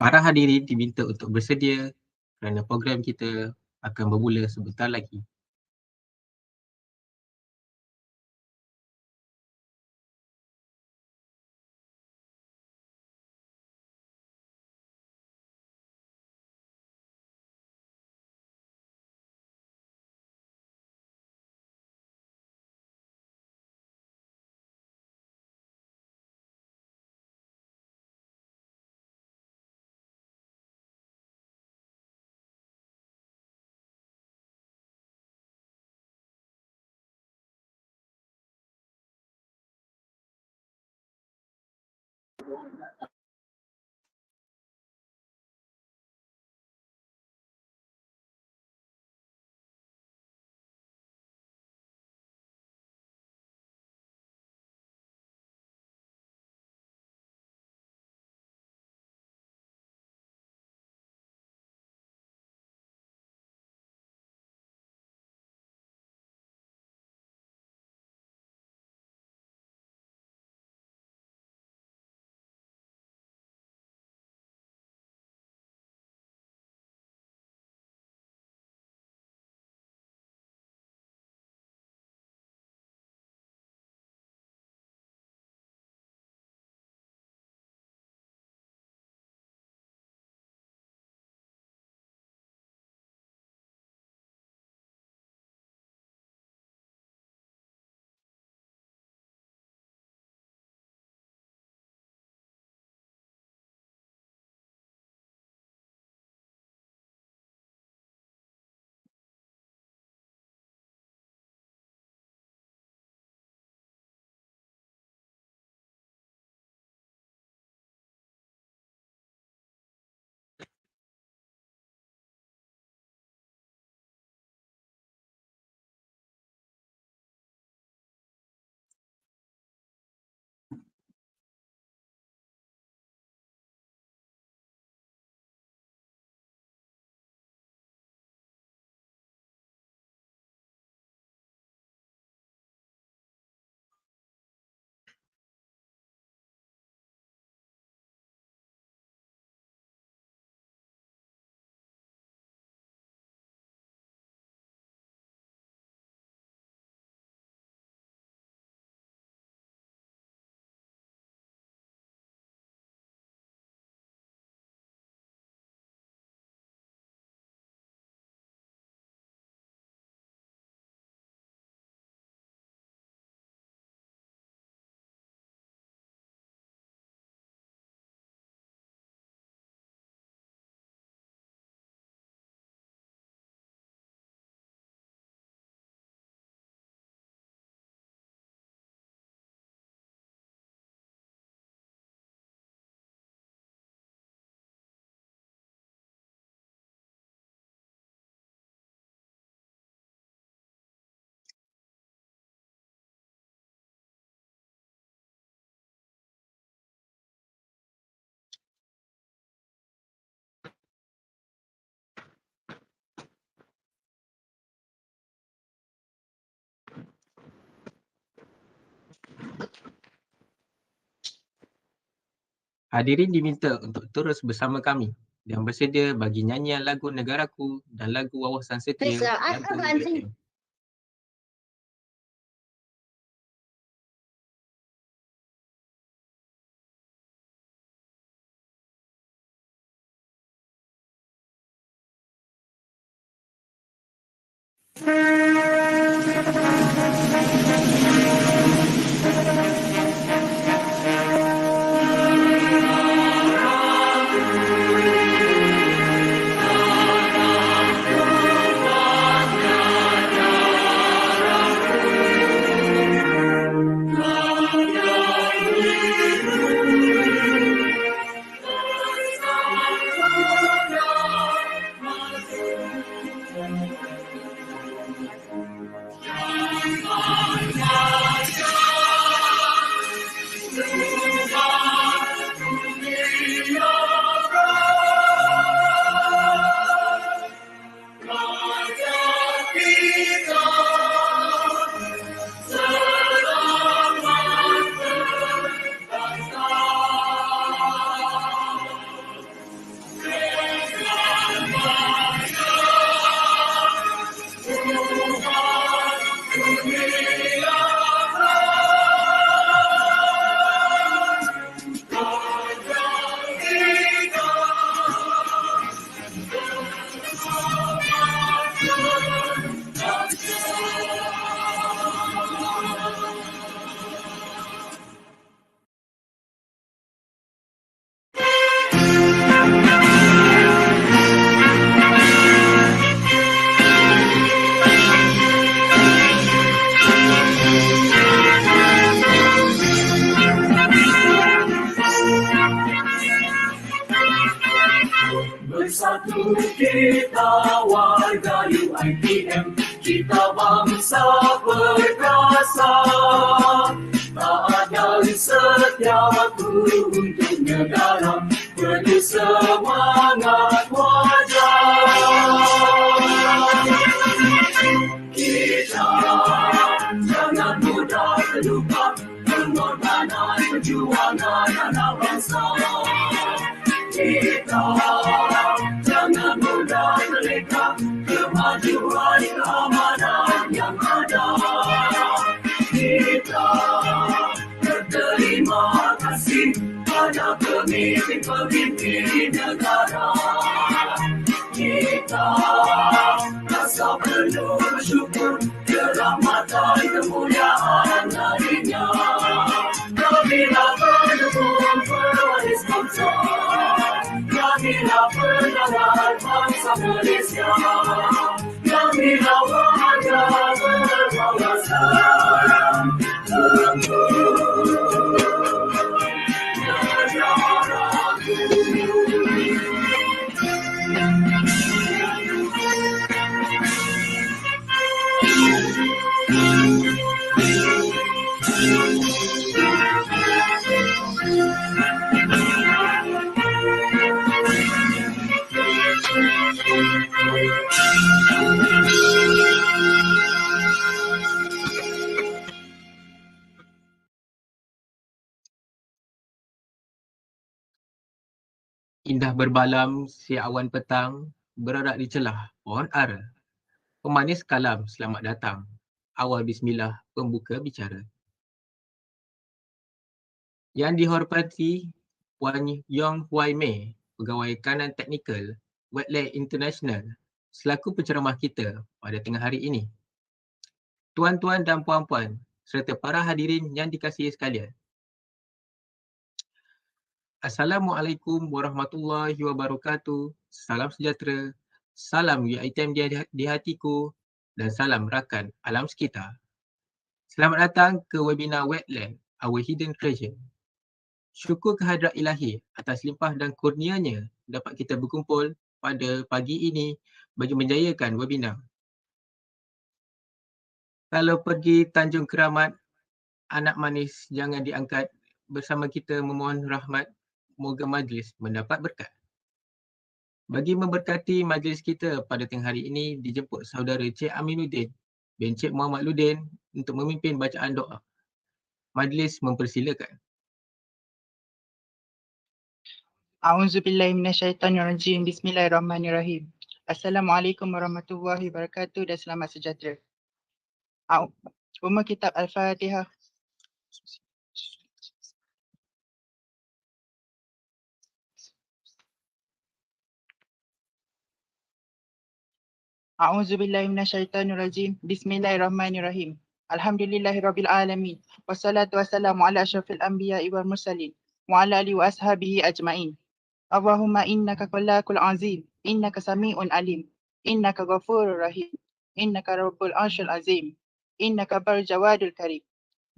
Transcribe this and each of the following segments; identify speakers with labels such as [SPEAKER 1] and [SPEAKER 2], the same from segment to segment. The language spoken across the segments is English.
[SPEAKER 1] Para hadirin diminta untuk bersedia kerana program kita akan bermula sebentar lagi. Hadirin diminta untuk terus bersama kami dan bersedia bagi nyanyian lagu Negaraku dan lagu Wawasan Setia lagu UiTM.
[SPEAKER 2] Bersatu kita warga UiTM, kita bangsa perkasa, taat dan setia untuk negara, penuh semangat wajar. Kita jangan mudah terluka, pengorbanan perjuangan anak bangsa. Kita jangan mudah terleka, kemajuan keamanan yang ada. Kita berterima kasih pada pemimpin-pemimpin negara. Kita rasa penuh bersyukur kerahmatan kemuliaan darinya. Kamilah pendukung pewaris bangsa, kamilah penahan bangsa Malaysia, kamilah warga berwawasan untuk negaraku.
[SPEAKER 1] Indah berbalam si awan petang, berarak di celah pohon ara. Pemanis kalam selamat datang, awal bismillah pembuka bicara. Yang dihormati Puan Yong Huai, Pegawai Kanan Teknikal, Wetlands International, selaku penceramah kita pada tengah hari ini. Tuan-tuan dan puan-puan serta para hadirin yang dikasihi sekalian. Assalamualaikum warahmatullahi wabarakatuh. Salam sejahtera. Salam UiTM di hatiku dan salam Rakan alam sekitar. Selamat datang ke webinar Wetlands, Our Hidden Treasure. Syukur kehadrat ilahi atas limpah dan kurnianya dapat kita berkumpul pada pagi ini bagi menjayakan webinar. Kalau pergi Tanjung Keramat, anak manis jangan diangkat. Bersama kita memohon rahmat, moga majlis mendapat berkat. Bagi memberkati majlis kita pada tengah hari ini, dijemput saudara Cik Aminuddin bin Cik Muhammad Ludin untuk memimpin bacaan doa. Majlis mempersilakan.
[SPEAKER 3] A'udzubillahi minasyaitanirrajim. Bismillahirrahmanirrahim. Assalamualaikum warahmatullahi wabarakatuh dan selamat sejahtera. Umar Kitab Al-Fatihah. A'udzubillahi minasyaitanirrajim. Bismillahirrahmanirrahim. Alhamdulillahirabbil alamin. Wassalatu wassalamu ala asyrafil anbiya'i wal mursalin wa ala alihi wa ashabihi ajmain. Allahumma innaka khallaqul azim, innaka sami'un alim, innaka ghafurur rahim, innaka rabbul arsyil azim, innaka barjawadul karim.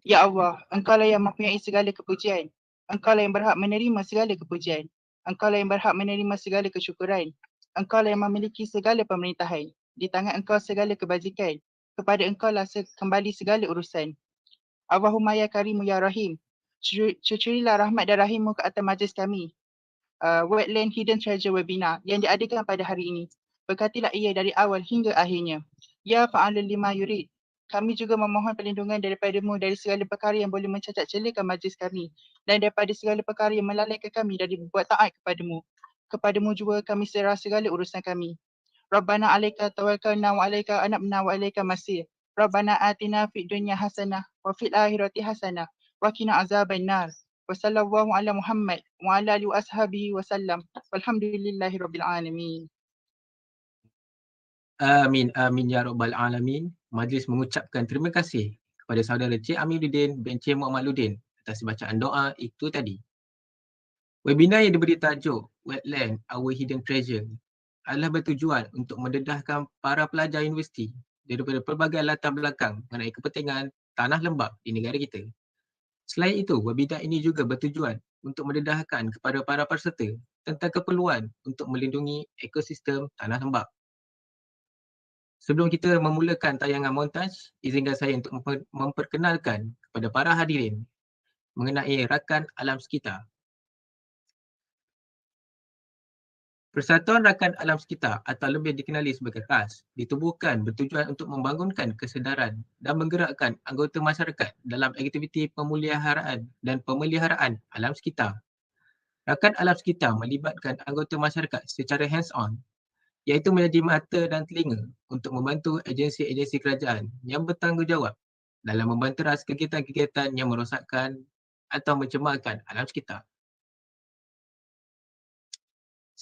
[SPEAKER 3] Ya Allah, Engkaulah yang mempunyai segala kepujian. Engkaulah yang berhak menerima segala kepujian. Engkaulah yang berhak menerima segala kesyukuran. Engkaulah yang memiliki segala pemerintahan. Di tangan Engkau segala kebajikan. Kepada Engkaulah kembali segala urusan. Allahumma ya Karimu ya Rahim. Cucurilah rahmat dan rahimmu ke atas majlis kami. Wetland Hidden Treasure webinar yang diadakan pada hari ini. Berkatilah ia dari awal hingga akhirnya. Ya fa'alul lima yurid. Kami juga memohon perlindungan daripadamu dari segala perkara yang boleh mencacat celakan majlis kami dan daripada segala perkara yang melalaikan kami dari berbuat taat kepadamu. Kepadamu juga kami serah segala urusan kami. Rabbana alaika tawakkalna wa alaika anabna wa alaika masir. Rabbana atina fid dunya hasanah wa fil akhirati hasanah wa qina azaban nar. Wa sallallahu ala Muhammad wa ala alihi wa ashabihi wa sallam. Walhamdulillahi rabbil alamin.
[SPEAKER 1] Amin, amin ya rabbal alamin. Majlis mengucapkan terima kasih kepada saudara Cik Aminuddin bin Cik Muhammad Ludin atas bacaan doa itu tadi. Webinar yang diberi tajuk Wetlands, Our Hidden Treasure adalah bertujuan untuk mendedahkan para pelajar universiti daripada pelbagai latar belakang mengenai kepentingan tanah lembap di negara kita. Selain itu, webinar ini juga bertujuan untuk mendedahkan kepada para peserta tentang keperluan untuk melindungi ekosistem tanah lembap. Sebelum kita memulakan tayangan montaj, izinkan saya untuk memperkenalkan kepada para hadirin mengenai Rakan Alam Sekitar. Persatuan Rakan Alam Sekitar atau lebih dikenali sebagai RAS ditubuhkan bertujuan untuk membangunkan kesedaran dan menggerakkan anggota masyarakat dalam aktiviti pemeliharaan dan pemeliharaan alam sekitar. Rakan Alam Sekitar melibatkan anggota masyarakat secara hands-on, iaitu menjadi mata dan telinga untuk membantu agensi-agensi kerajaan yang bertanggungjawab dalam membanteras kegiatan-kegiatan yang merosakkan atau mencemarkan alam sekitar.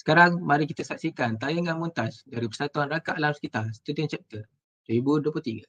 [SPEAKER 1] Sekarang, mari kita saksikan tayangan montaj dari Persatuan Rakan Alam Sekitar Student Chapter 2023.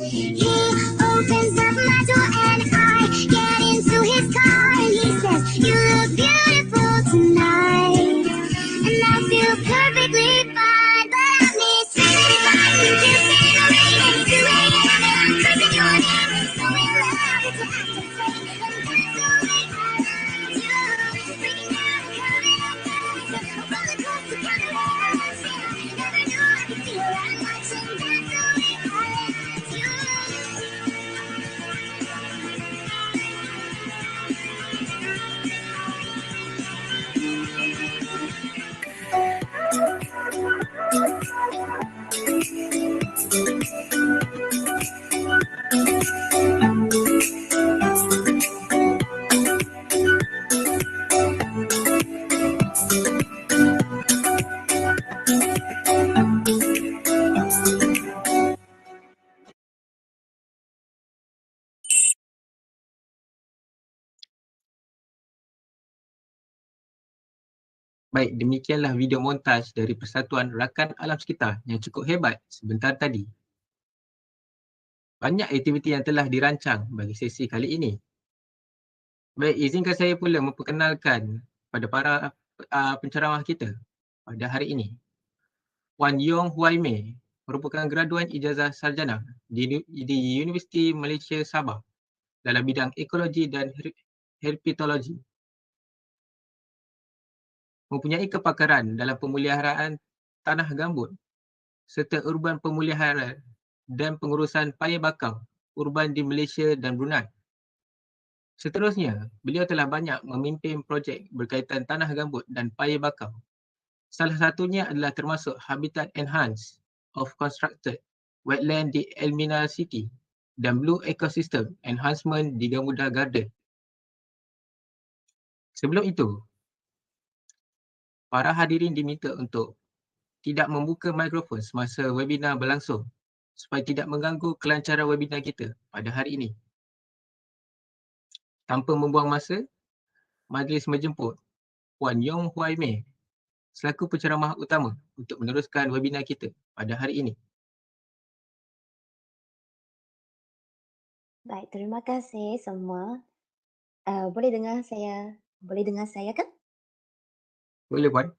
[SPEAKER 2] He opens up my door and I get into his car and he says, "You look beautiful tonight," and I feel perfectly fine, but I need serenity. You say no rain and 2 a.m. and I'm cursing your name. So in love, it's a act of faith, and that's the way I love you. Breaking down and coming up fast, a roller coaster kind of love. Yeah, never knew I could feel that much, and that's the way I love you.
[SPEAKER 1] Baik, demikianlah video montaj dari Persatuan Rakan Alam Sekitar yang cukup hebat sebentar tadi. Banyak aktiviti yang telah dirancang bagi sesi kali ini. Baik, izinkan saya pula memperkenalkan pada para penceramah kita pada hari ini. Wan Yong Huai merupakan graduan ijazah sarjana di Universiti Malaysia Sabah dalam bidang ekologi dan herpetologi. Mempunyai kepakaran dalam pemeliharaan tanah gambut serta urban pemeliharaan dan pengurusan paya bakau urban di Malaysia dan Brunei. Seterusnya, beliau telah banyak memimpin projek berkaitan tanah gambut dan paya bakau. Salah satunya adalah termasuk Habitat Enhance of Constructed Wetland di Elmina City dan Blue Ecosystem Enhancement di Gamuda Garden. Sebelum itu, para hadirin diminta untuk tidak membuka mikrofon semasa webinar berlangsung supaya tidak mengganggu kelancaran webinar kita pada hari ini. Tanpa membuang masa, majlis menjemput Puan Yong Huai selaku penceramah utama untuk meneruskan webinar kita pada hari ini.
[SPEAKER 4] Baik, terima kasih semua. Boleh dengar saya kan?
[SPEAKER 1] Boleh Puan?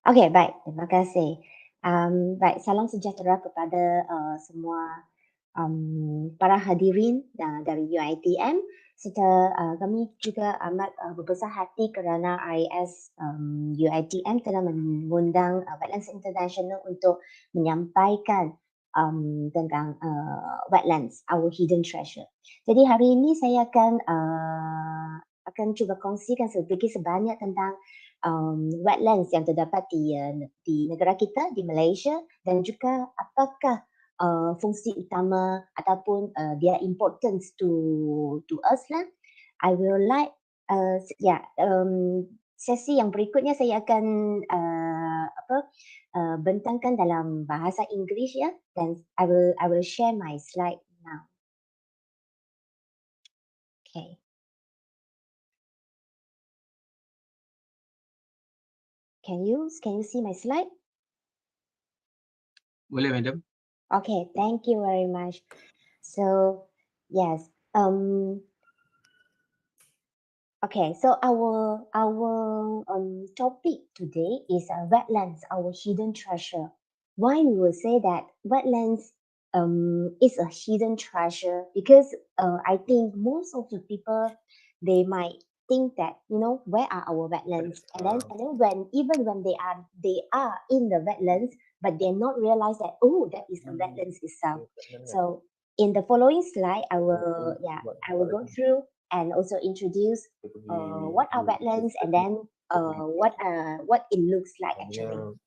[SPEAKER 4] Okey, baik. Terima kasih. Baik, salam sejahtera kepada semua para hadirin dari UiTM serta kami juga amat berbesar hati kerana RAS UiTM telah mengundang Wetlands International untuk menyampaikan tentang Wetlands, our hidden treasure. Jadi hari ini saya akan cuba kongsikan sedikit sebanyak tentang wetlands yang terdapat di negara kita, di Malaysia, dan juga apakah fungsi utama ataupun their importance to us lah. I will like sesi yang berikutnya saya akan bentangkan dalam bahasa Inggeris ya, dan I will share my slide now. Okay. Can you see my slide?
[SPEAKER 1] Boleh, Madam.
[SPEAKER 4] Okay, thank you very much. So, yes, okay, so our topic today is wetlands, our hidden treasure. Why we will say that wetlands is a hidden treasure? Because I think most of the people, they might think that, where are our wetlands, and then when they are in the wetlands, but they not realize that, oh, that is a wetlands itself. So in the following slide, I will go through and also introduce what are wetlands, and then what it looks like actually.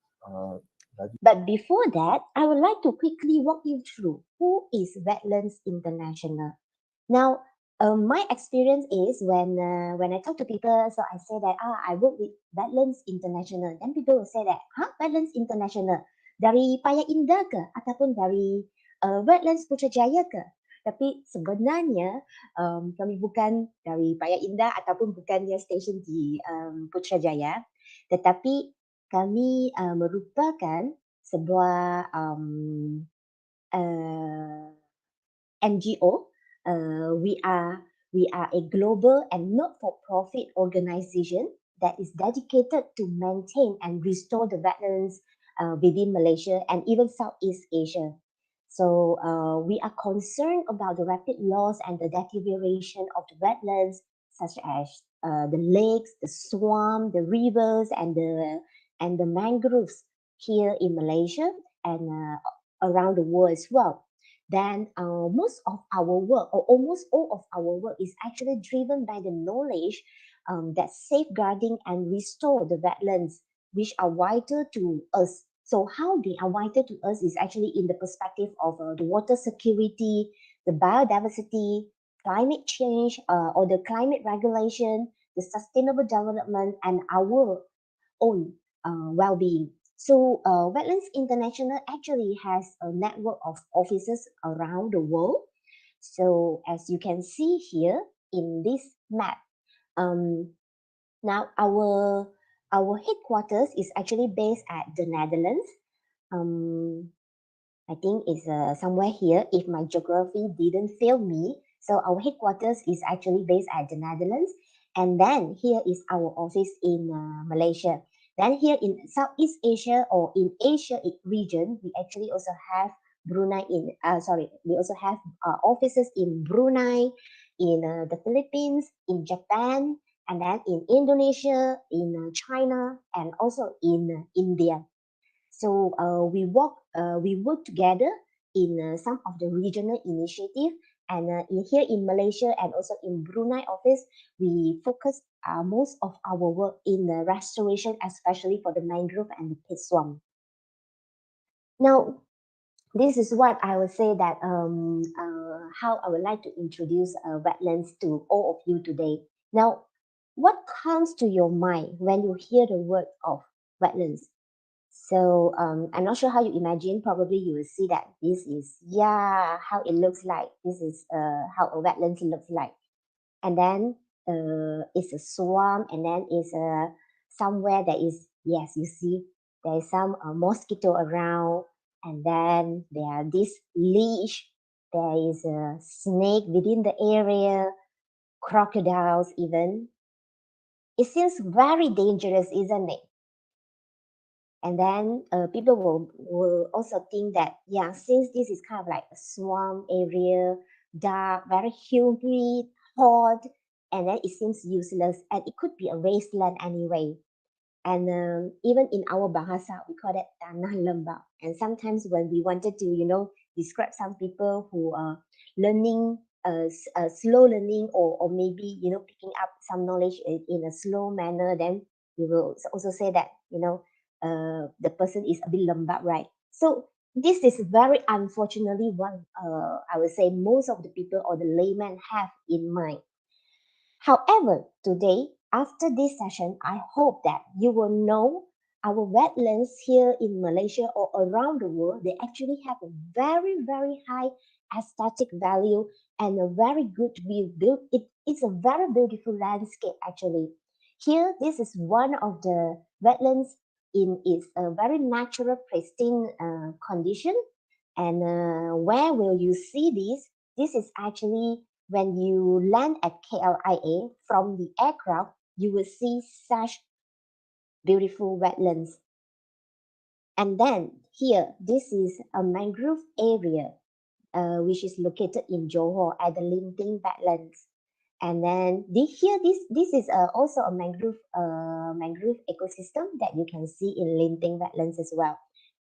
[SPEAKER 4] But before that, I would like to quickly walk you through who is Wetlands International. Now, my experience is when I talk to people, so I say that I work with Wetlands International. Then people will say that, Wetlands International dari Paya Indah ke ataupun dari Wetlands Putrajaya ke? Tapi sebenarnya kami bukan dari Paya Indah ataupun bukannya stesen di Putrajaya, tetapi kami merupakan sebuah NGO. We are a global and not-for-profit organization that is dedicated to maintain and restore the wetlands within Malaysia and even Southeast Asia. So we are concerned about the rapid loss and the deterioration of the wetlands, such as the lakes, the swamp, the rivers, and the mangroves here in Malaysia and around the world as well. Then most of our work, or almost all of our work, is actually driven by the knowledge that safeguarding and restore the wetlands, which are vital to us. So how they are vital to us is actually in the perspective of the water security, the biodiversity, climate change, or the climate regulation, the sustainable development, and our own well-being. So Wetlands International actually has a network of offices around the world. So as you can see here in this map, now our headquarters is actually based at the Netherlands. I think it's somewhere here if my geography didn't fail me. So our headquarters is actually based at the Netherlands. And then here is our office in Malaysia. Then here in Southeast Asia or in Asia region, we actually also have we also have offices in Brunei, in the Philippines, in Japan, and then in Indonesia, in China, and also in India. So we work together in some of the regional initiative, and here in Malaysia and also in Brunei office, we focus most of our work in the restoration, especially for the mangrove and the pit swamp. Now, this is what I would say that how I would like to introduce wetlands to all of you today. Now, what comes to your mind when you hear the word of wetlands? So I'm not sure how you imagine. Probably you will see that this is how it looks like. This is how a wetlands looks like, and then it's a swamp, and then it's somewhere that is, yes, you see there is some mosquito around, and then there are this leash. There is a snake within the area, crocodiles even. It seems very dangerous, isn't it? And then people will also think that, since this is kind of like a swamp area, dark, very humid, hot, and then it seems useless, and it could be a wasteland anyway. And even in our bahasa, we call that tanah lembab. And sometimes when we wanted to, describe some people who are learning, slow learning, or maybe, picking up some knowledge in a slow manner, then we will also say that, the person is a bit lembab, right? So this is very unfortunately what I would say most of the people or the layman have in mind. However, today, after this session, I hope that you will know our wetlands here in Malaysia or around the world, they actually have a very, very high aesthetic value and a very good view. It's a very beautiful landscape actually. Here, this is one of the wetlands in its very natural pristine condition. And where will you see this? This is actually when you land at KLIA from the aircraft, you will see such beautiful wetlands. And then here, this is a mangrove area, which is located in Johor at the Linting Wetlands. And then this is also a mangrove ecosystem that you can see in Linting Wetlands as well.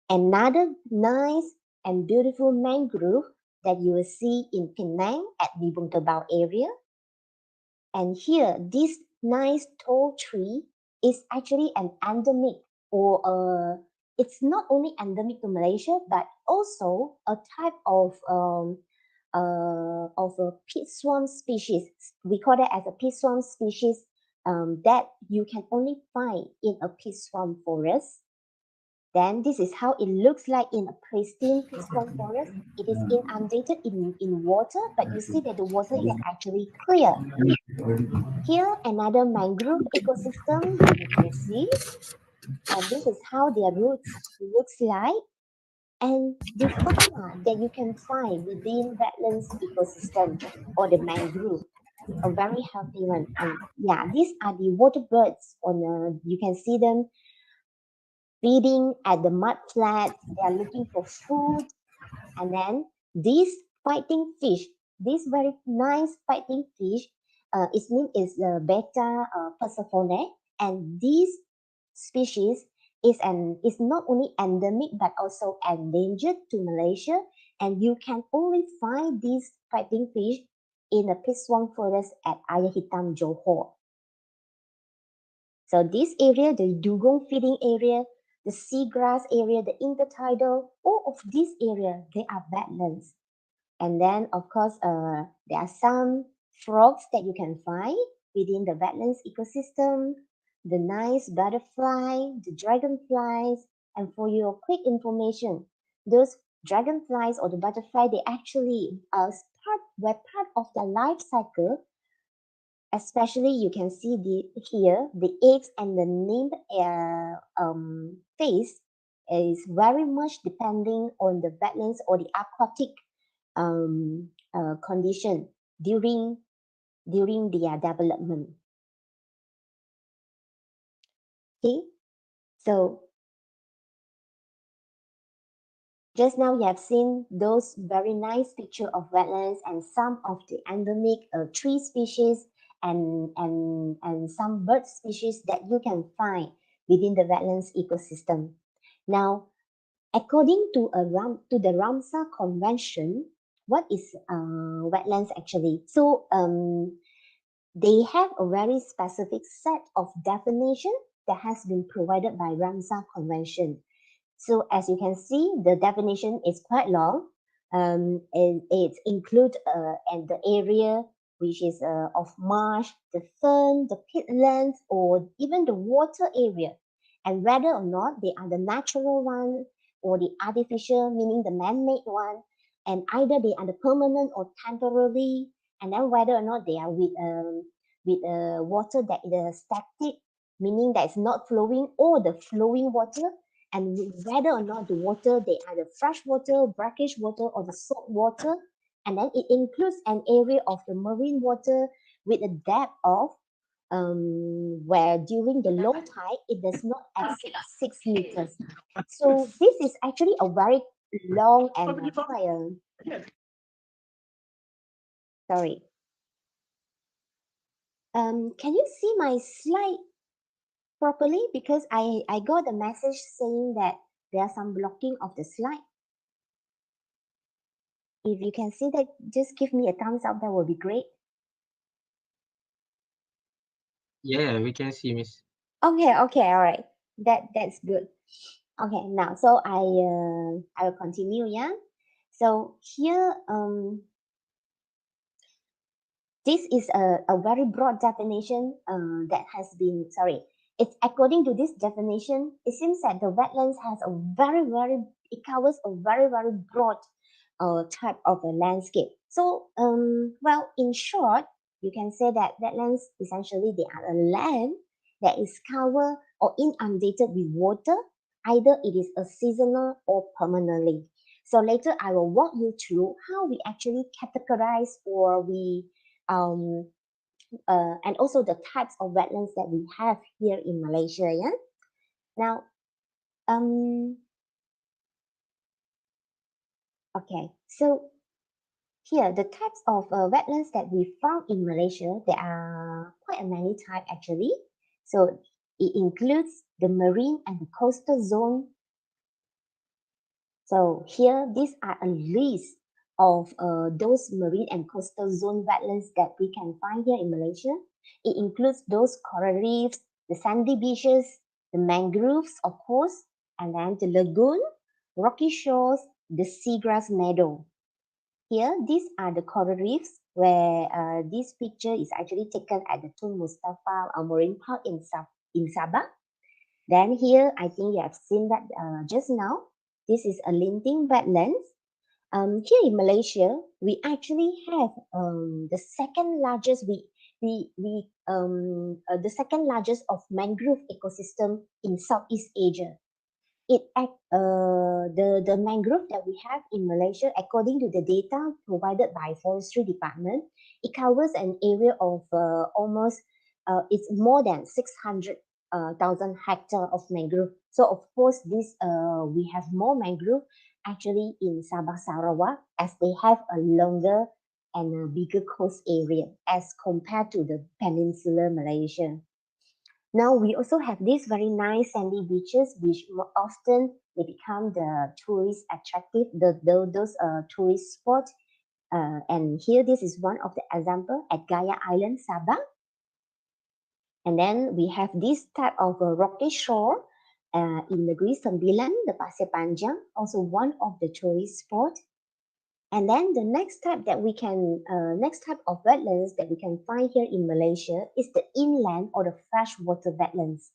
[SPEAKER 4] Another nice and beautiful mangrove that you will see in Penang at the Bung Tebau area. And here, this nice tall tree is actually an endemic, or it's not only endemic to Malaysia, but also a type of a peat swamp species. We call that as a peat swamp species that you can only find in a peat swamp forest. Then this is how it looks like in a pristine peat swamp forest. It is inundated in water, but you see that the water is actually clear. Here, another mangrove ecosystem that you can see. And this is how their roots looks like. And the fauna that you can find within wetlands ecosystem or the mangrove, a very healthy one. And yeah, these are the water birds. You can see them feeding at the mud flats. They are looking for food. And then these fighting fish, this very nice fighting fish, its name is Beta Persephone, and this species is not only endemic but also endangered to Malaysia, and you can only find these fighting fish in the peat swamp forest at Ayah Hitam, Johor. So this area, the dugong feeding area, the seagrass area, the intertidal, all of this area, they are wetlands. And then, of course, there are some frogs that you can find within the wetlands ecosystem, the nice butterfly, the dragonflies. And for your quick information, those dragonflies or the butterfly, they actually were part of their life cycle. Especially, you can see here the eggs and the nymph phase is very much depending on the wetlands or the aquatic condition during their development. Okay, so just now you have seen those very nice picture of wetlands and some of the endemic tree species and some bird species that you can find within the wetlands ecosystem. Now, according to the Ramsar Convention, what is wetlands actually? So they have a very specific set of definition that has been provided by Ramsar Convention. So as you can see, the definition is quite long. And it includes and the area which is of marsh, the fern, the peatlands, or even the water area, and whether or not they are the natural one or the artificial, meaning the man-made one, and either they are the permanent or temporary, and then whether or not they are with water that is static, meaning that it's not flowing, or the flowing water, and whether or not the water, they are the fresh water, brackish water, or the salt water. And then it includes an area of the marine water with a depth of where during the low tide, it does not exceed 6 meters. So this is actually a very long and sorry. Can you see my slide properly? Because I got a message saying that there are some blocking of the slide. If you can see that, just give me a thumbs up. That would be great.
[SPEAKER 1] Yeah, we can see, Miss.
[SPEAKER 4] Okay, all right. That's good. Okay, now so I will continue. Yeah. So here this is a very broad definition that has been It's according to this definition. It seems that the wetlands has a it covers a very broad type of a landscape. So, well, in short, you can say that wetlands essentially they are a land that is covered or inundated with water, either it is a seasonal or permanently. So later I will walk you through how we actually categorize or we and also the types of wetlands that we have here in Malaysia. Yeah. Now, okay. So here, the types of wetlands that we found in Malaysia, there are quite a many types actually. So it includes the marine and the coastal zone. So here, these are a list of those marine and coastal zone wetlands that we can find here in Malaysia. It includes those coral reefs, the sandy beaches, the mangroves, of course, and then the lagoon, rocky shores, the seagrass meadow. Here, these are the coral reefs where this picture is actually taken at the Tun Mustafa Marine Park in Sabah. Then here, I think you have seen that just now. This is a linting wetlands. Here in Malaysia, we actually have the second largest the second largest of mangrove ecosystem in Southeast Asia. The mangrove that we have in Malaysia, according to the data provided by Forestry Department, it covers an area of almost it's more than 600,000 hectare of mangrove. So of course, this we have more mangrove actually in Sabah Sarawak, as they have a longer and a bigger coast area as compared to the peninsular Malaysia. Now we also have these very nice sandy beaches, which more often they become the tourist attractive, those tourist spots. And here, this is one of the example at Gaya Island, Sabah. And then we have this type of rocky shore in Negeri Sembilan, the Pasir Panjang, also one of the tourist spot. And then the next type of wetlands that we can find here in Malaysia is the inland or the freshwater wetlands.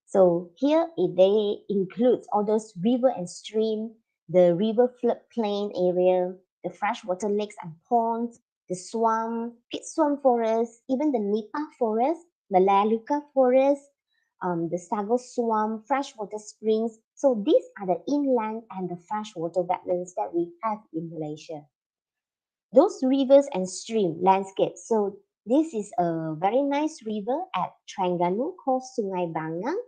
[SPEAKER 4] So here they include all those river and stream, the river floodplain area, the freshwater lakes and ponds, the swamp, pit swamp forest, even the Nipah forest, Melaleuca forest, the Sago swamp, freshwater springs. So these are the inland and the freshwater wetlands that we have in Malaysia. Those rivers and stream landscapes. So this is a very nice river at Terengganu called Sungai Bangang.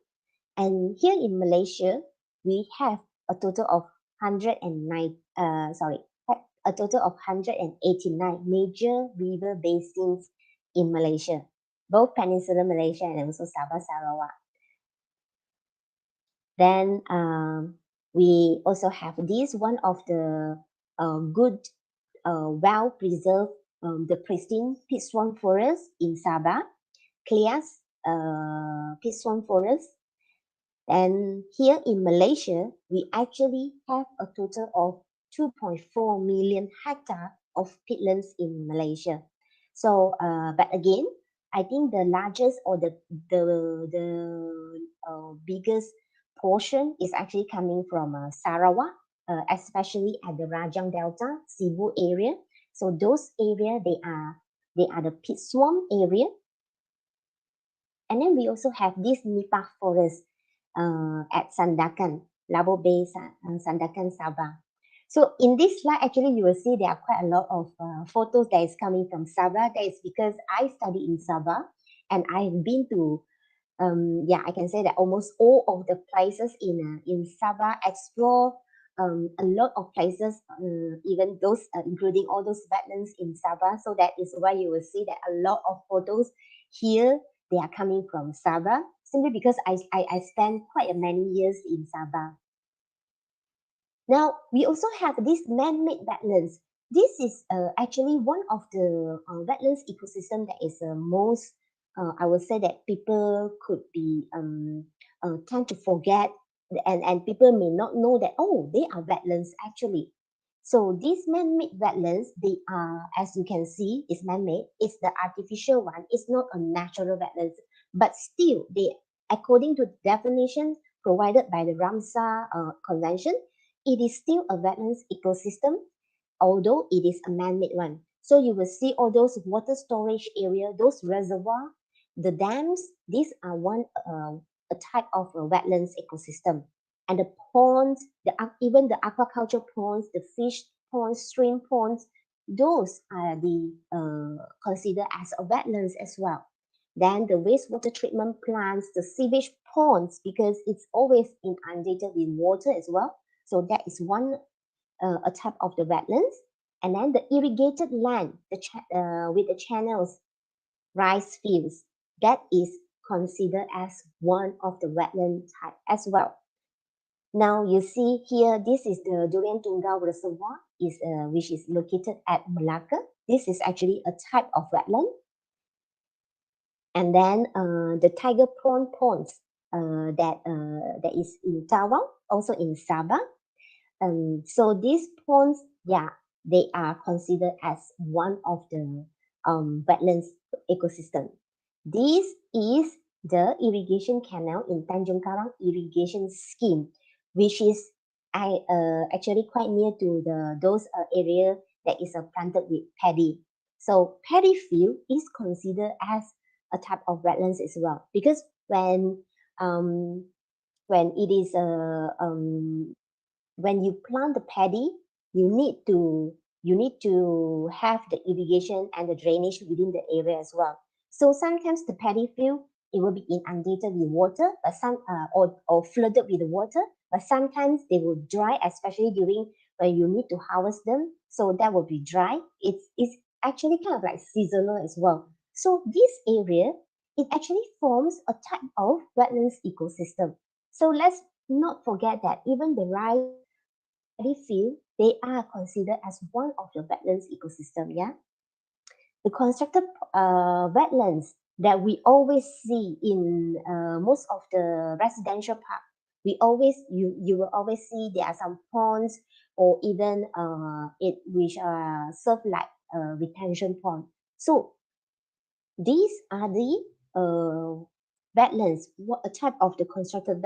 [SPEAKER 4] And here in Malaysia, we have a total of 189 major river basins in Malaysia, both Peninsular Malaysia and also Sabah Sarawak. Then we also have this one of the good, well-preserved, the pristine pit swamp forest in Sabah, Klias pit swamp forest. And here in Malaysia, we actually have a total of 2.4 million hectare of peatlands in Malaysia. So, but again, I think the largest or the biggest portion is actually coming from Sarawak, especially at the Rajang Delta, Cebu area. So those areas, they are the pit swamp area. And then we also have this Nipah forest at Sandakan, Labo Bay, Sandakan, Sabah. So in this slide, actually, you will see there are quite a lot of photos that is coming from Sabah. That is because I study in Sabah and I've been to, I can say that almost all of the places in Sabah, explore a lot of places, even those, including all those wetlands in Sabah. So that is why you will see that a lot of photos here, they are coming from Sabah, simply because I spent quite many years in Sabah. Now, we also have these man-made wetlands. This is actually one of the wetlands ecosystem that is most, I would say that people could be, tend to forget, and people may not know that, oh, they are wetlands actually. So these man-made wetlands, they are, as you can see, is man-made. It's the artificial one. It's not a natural wetlands, but still, they, according to the definition provided by the Ramsar Convention, it is still a wetlands ecosystem, although it is a man-made one. So you will see all those water storage area, those reservoir, the dams, these are a type of a wetlands ecosystem. And the ponds, even the aquaculture ponds, the fish ponds, stream ponds, those are considered as a wetlands as well. Then the wastewater treatment plants, the sewage ponds, because it's always inundated with water as well. So that is one a type of the wetlands. And then the irrigated land, with the channels, rice fields, that is considered as one of the wetland type as well. Now you see here, this is the Durian Tunggal Reservoir, which is located at Malacca. This is actually a type of wetland. And then the tiger prawn ponds that is in Tawau, also in Sabah. So these ponds, yeah, they are considered as one of the wetlands ecosystem. This is the irrigation canal in Tanjung Karang irrigation scheme, which is actually quite near to those area that is planted with paddy. So paddy field is considered as a type of wetlands as well, because when it is when you plant the paddy, you need to have the irrigation and the drainage within the area as well. So sometimes the paddy field, it will be inundated with water, but or flooded with the water, but sometimes they will dry, especially during when you need to harvest them. So that will be dry. It's actually kind of like seasonal as well. So this area, it actually forms a type of wetlands ecosystem. So let's not forget that even the rice paddy field, they are considered as one of the wetlands ecosystem. Yeah, the constructed wetlands that we always see in most of the residential park, you will always see there are some ponds or even which serve like retention pond. So these are the wetlands, a type of the constructed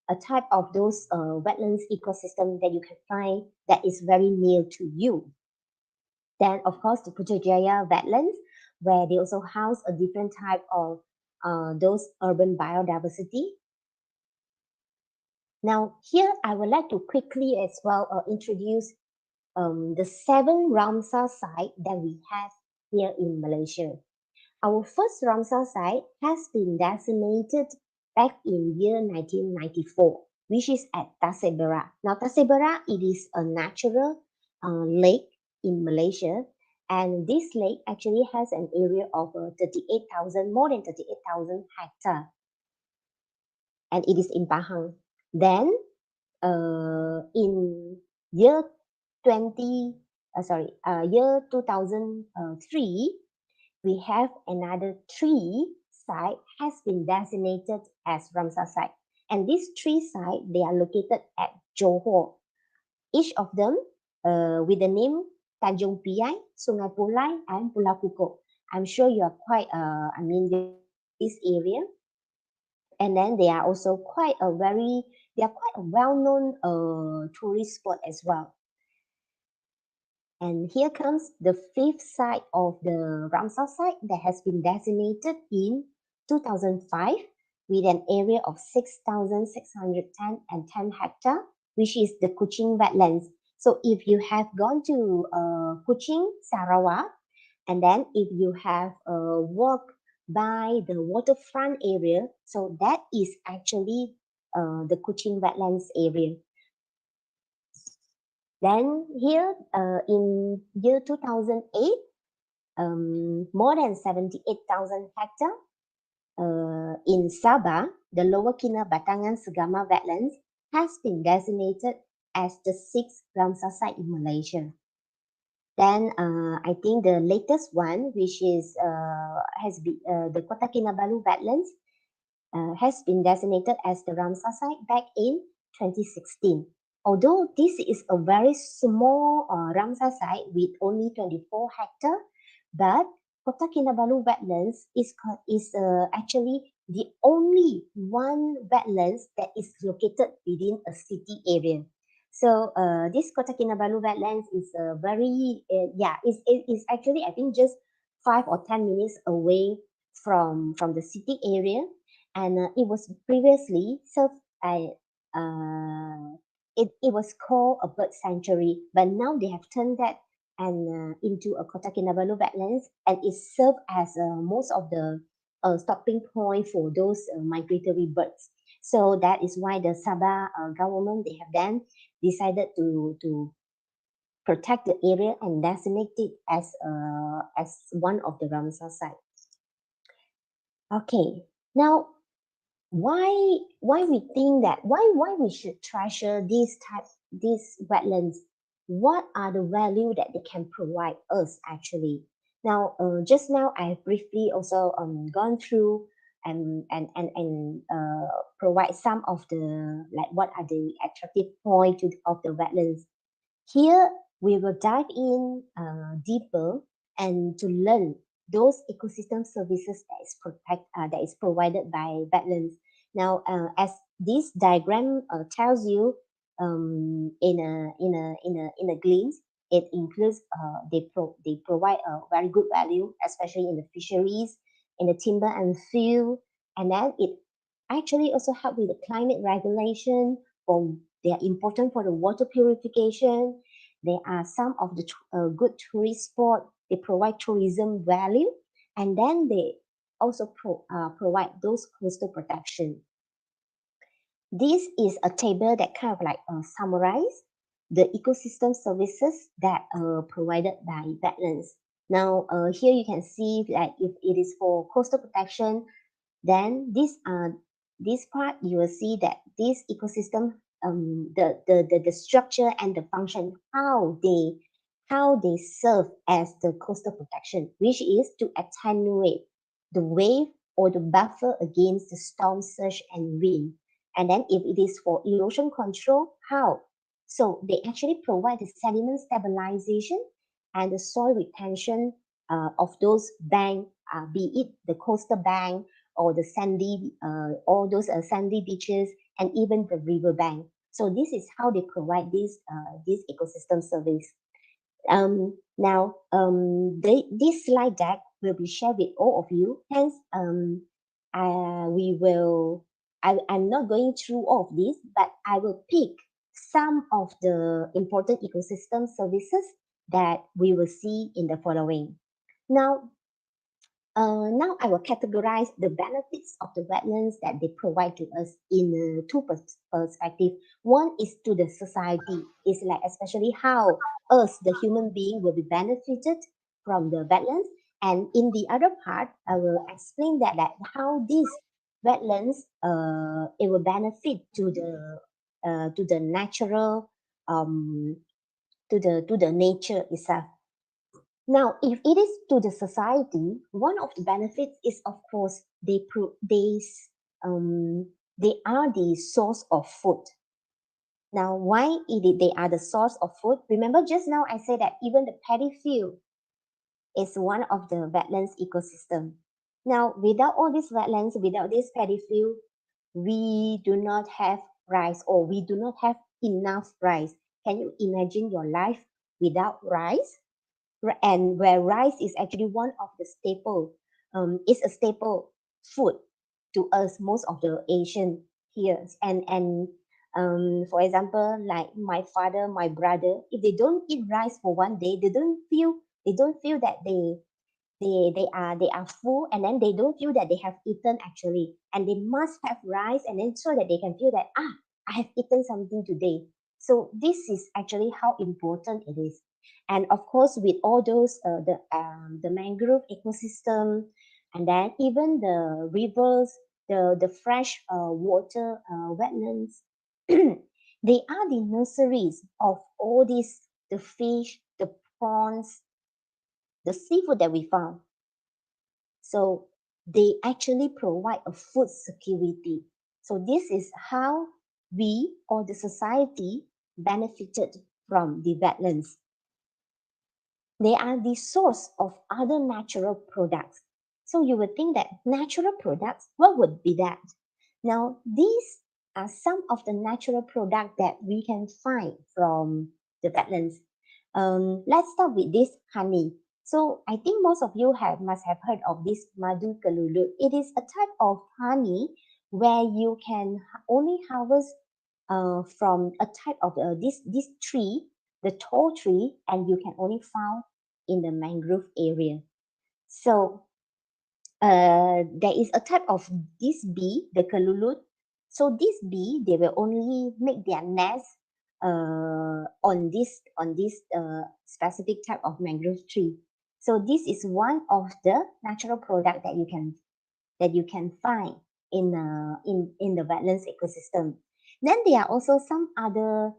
[SPEAKER 4] a type of those wetlands ecosystem that you can find that is very near to you. Then, of course, the Putrajaya wetlands, where they also house a different type of those urban biodiversity. Now, here I would like to quickly as well introduce the 7 Ramsar sites that we have here in Malaysia. Our first Ramsar site has been designated back in year 1994, which is at Tasik Bera. Now, Tasik Bera, it is a natural lake in Malaysia, and this lake actually has an area of more than 38,000 hectares, and it is in Pahang. Then, in year 2003, we have another 3 site has been designated as Ramsar site. And these 3 sites, they are located at Johor. Each of them with the name Tanjung Piai, Sungai Pulai, and Pulau Kukuh. I'm sure you are quite, this area. And then they are also quite a well-known tourist spot as well. And here comes the 5th site of the Ramsar site that has been designated in 2005 with an area of 6,610 hectares, which is the Kuching wetlands. So if you have gone to Kuching, Sarawak, and then if you have walked by the waterfront area, so that is actually the Kuching wetlands area. Then here in year 2008, more than 78,000 hectares in Sabah, the Lower Kinabatangan Segama wetlands has been designated as the 6th Ramsar site in Malaysia. Then I think the latest one, which is the Kota Kinabalu wetlands, has been designated as the Ramsar site back in 2016. Although this is a very small Ramsar site with only 24 hectares, but Kota Kinabalu wetlands is actually the only one wetlands that is located within a city area. So this Kota Kinabalu wetlands is is actually, I think, just 5 or 10 minutes away from the city area, and it was previously served by it was called a bird sanctuary, but now they have turned that and into a Kota Kinabalu wetlands, and it served as most of the stopping point for those migratory birds. So that is why the Sabah government, they have then decided to protect the area and designate it as one of the Ramsar sites. Okay, now why we think that why we should treasure these wetlands? What are the value that they can provide us actually? Now, just now I briefly also gone through and provide some of the, like, what are the attractive point of the wetlands. Here we will dive in deeper and to learn those ecosystem services that is provided by wetlands. Now, as this diagram tells you, in a glimpse, it includes they provide a very good value, especially in the fisheries, in the timber and fuel, and then it actually also help with the climate regulation. They are important for the water purification. There are some of the good tourist spot. They provide tourism value, and then they also provide those coastal protection. This is a table that kind of like summarize the ecosystem services that are provided by wetlands. Now, here you can see that if it is for coastal protection, then this part you will see that this ecosystem, the structure and the function, how they serve as the coastal protection, which is to attenuate the wave or the buffer against the storm surge and wind. And then if it is for erosion control, how? So they actually provide the sediment stabilization and the soil retention of those bank, be it the coastal bank or the sandy, all those sandy beaches, and even the river bank. So this is how they provide this ecosystem service. Now, this slide deck will be shared with all of you. Hence, I'm not going through all of this, but I will pick some of the important ecosystem services that we will see in the following. Now I will categorize the benefits of the wetlands that they provide to us in two perspectives. One is to the society, is like especially how us, the human being, will be benefited from the wetlands. And in the other part, I will explain that how these wetlands it will benefit to the natural to the nature itself. Now, if it is to the society, one of the benefits is, of course, they are the source of food. Now, why they are the source of food? Remember, just now I said that even the paddy field is one of the wetlands ecosystem. Now, without all these wetlands, without this paddy field, we do not have rice, or we do not have enough rice. Can you imagine your life without rice? And where rice is actually one of the staple, it's a staple food to us, most of the Asian here. And for example, like my father, my brother, if they don't eat rice for one day, they don't feel that they are full, and then they don't feel that they have eaten actually, and they must have rice, and then so that they can feel that I have eaten something today. So this is actually how important it is. And of course, with all those the mangrove ecosystem, and then even the rivers, the fresh water wetlands, they are the nurseries of all these, the fish, the prawns, the seafood that we found. So they actually provide a food security. So this is how we, or the society, benefited from the wetlands. They are the source of other natural products. So you would think that natural products, what would be that? Now, these are some of the natural products that we can find from the wetlands. Let's start with this honey. So I think most of you must have heard of this madu kelulut. It is a type of honey where you can only harvest from a type of this tree, the tall tree, and you can only found in the mangrove area. So there is a type of this bee, the kelulut. So this bee, they will only make their nest on this specific type of mangrove tree. So this is one of the natural product that you can find in the wetlands ecosystem. Then there are also some other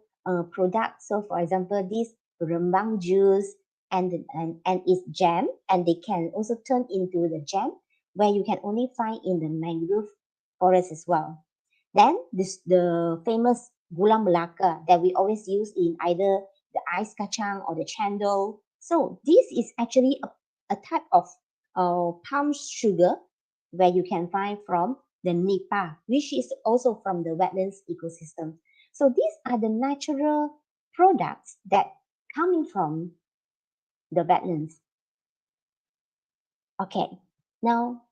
[SPEAKER 4] products. So for example, this rembang juice and its jam, and they can also turn into the jam where you can only find in the mangrove forest as well. Then the famous gula melaka that we always use in either the ice kacang or the cendol. So this is actually a type of palm sugar where you can find from the nipa, which is also from the wetlands ecosystem. So these are the natural products that coming from the wetlands. Okay, now,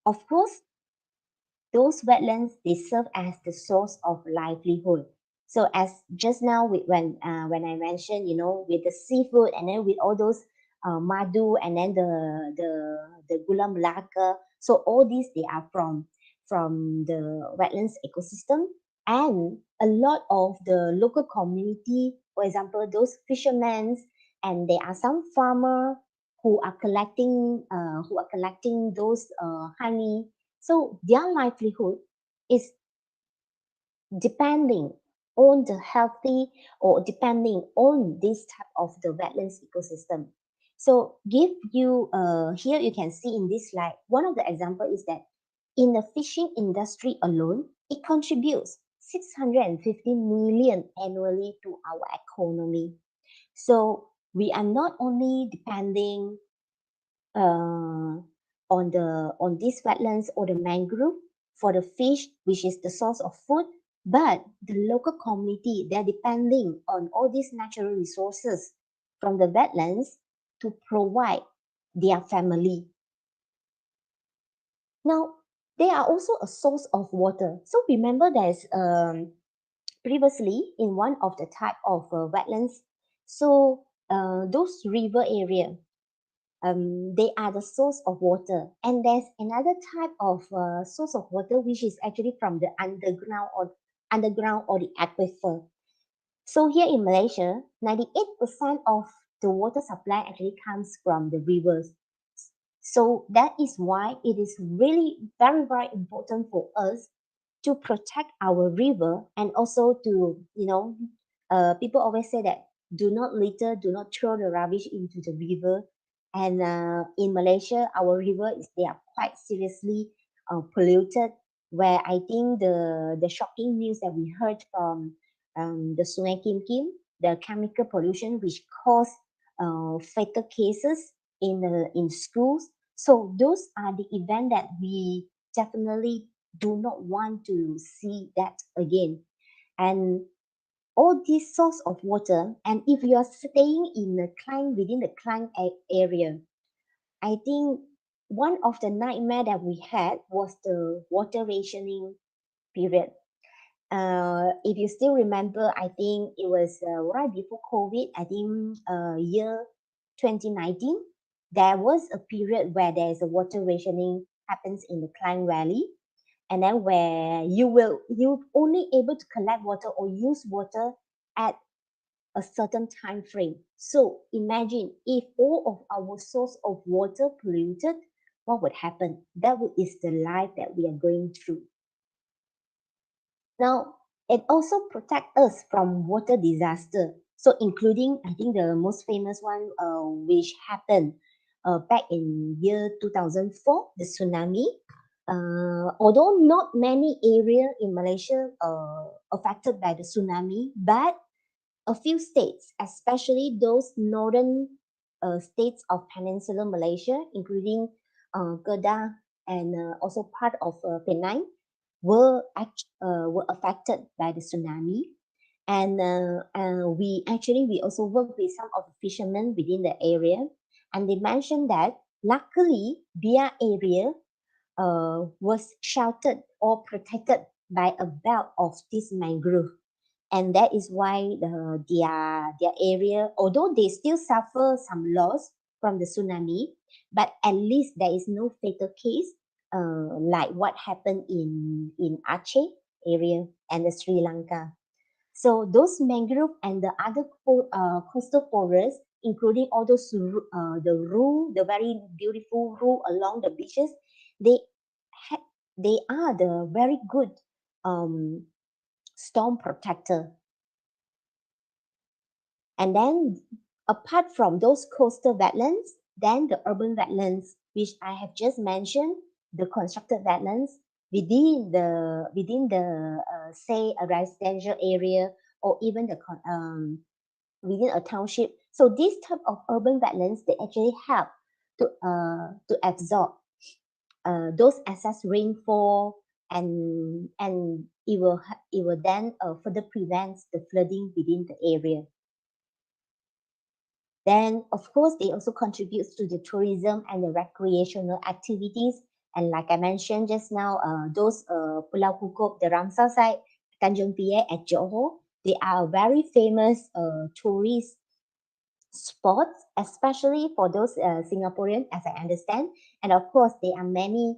[SPEAKER 4] of course, those wetlands, they serve as the source of livelihood. So as just now when I mentioned, with the seafood and then with all those madu and then the gula melaka, so all these they are from the wetlands ecosystem, and a lot of the local community, for example, those fishermen, and there are some farmer who are collecting those honey. So their livelihood is depending on the healthy or depending on this type of the wetlands ecosystem. So give you here you can see in this slide, one of the example is that in the fishing industry alone, it contributes 650 million annually to our economy. So we are not only depending on these wetlands or the mangrove for the fish, which is the source of food, but the local community, they're depending on all these natural resources from the wetlands to provide their family. Now, they are also a source of water. So remember there's previously in one of the type of wetlands, so those river area, they are the source of water. And there's another type of source of water which is actually from the underground or the aquifer. So here in Malaysia, 98% of the water supply actually comes from the rivers. So that is why it is really very, very important for us to protect our river, and also to, people always say that do not litter, do not throw the rubbish into the river. And in Malaysia, our river they are quite seriously polluted, where I think the shocking news that we heard from the Sungai Kim Kim, the chemical pollution which caused fatal cases in schools. So those are the events that we definitely do not want to see that again. And all these source of water, and if you are staying within the climate area, I think one of the nightmare that we had was the water rationing period. If you still remember, I think it was right before COVID, I think year 2019, there was a period where there is a water rationing happens in the Klang Valley, and then where you only able to collect water or use water at a certain time frame. So imagine if all of our source of water polluted, what would happen? Is the life that we are going through. Now, it also protects us from water disaster. So including, I think the most famous one, which happened back in year 2004, the tsunami. Although not many areas in Malaysia affected by the tsunami, but a few states, especially those northern states of Peninsular Malaysia, including Kedah and also part of Penang, were affected by the tsunami. And we also work with some of the fishermen within the area, and they mentioned that luckily their area was sheltered or protected by a belt of this mangrove, and that is why their area, although they still suffer some loss from the tsunami, but at least there is no fatal case like what happened in Aceh area and the Sri Lanka. So those mangrove and the other coastal forests, including all those the very beautiful rule along the beaches, they they are the very good um, storm protector. And then apart from those coastal wetlands, then the urban wetlands, which I have just mentioned, the constructed wetlands within the say a residential area or even within a township. So these type of urban wetlands, they actually help to absorb those excess rainfall, and it will then further prevent the flooding within the area. Then, of course, they also contribute to the tourism and the recreational activities. And like I mentioned just now, those Pulau Kukup, the Ramsar site, Tanjung Piai at Johor, they are very famous tourist spots, especially for those Singaporeans, as I understand. And of course, there are many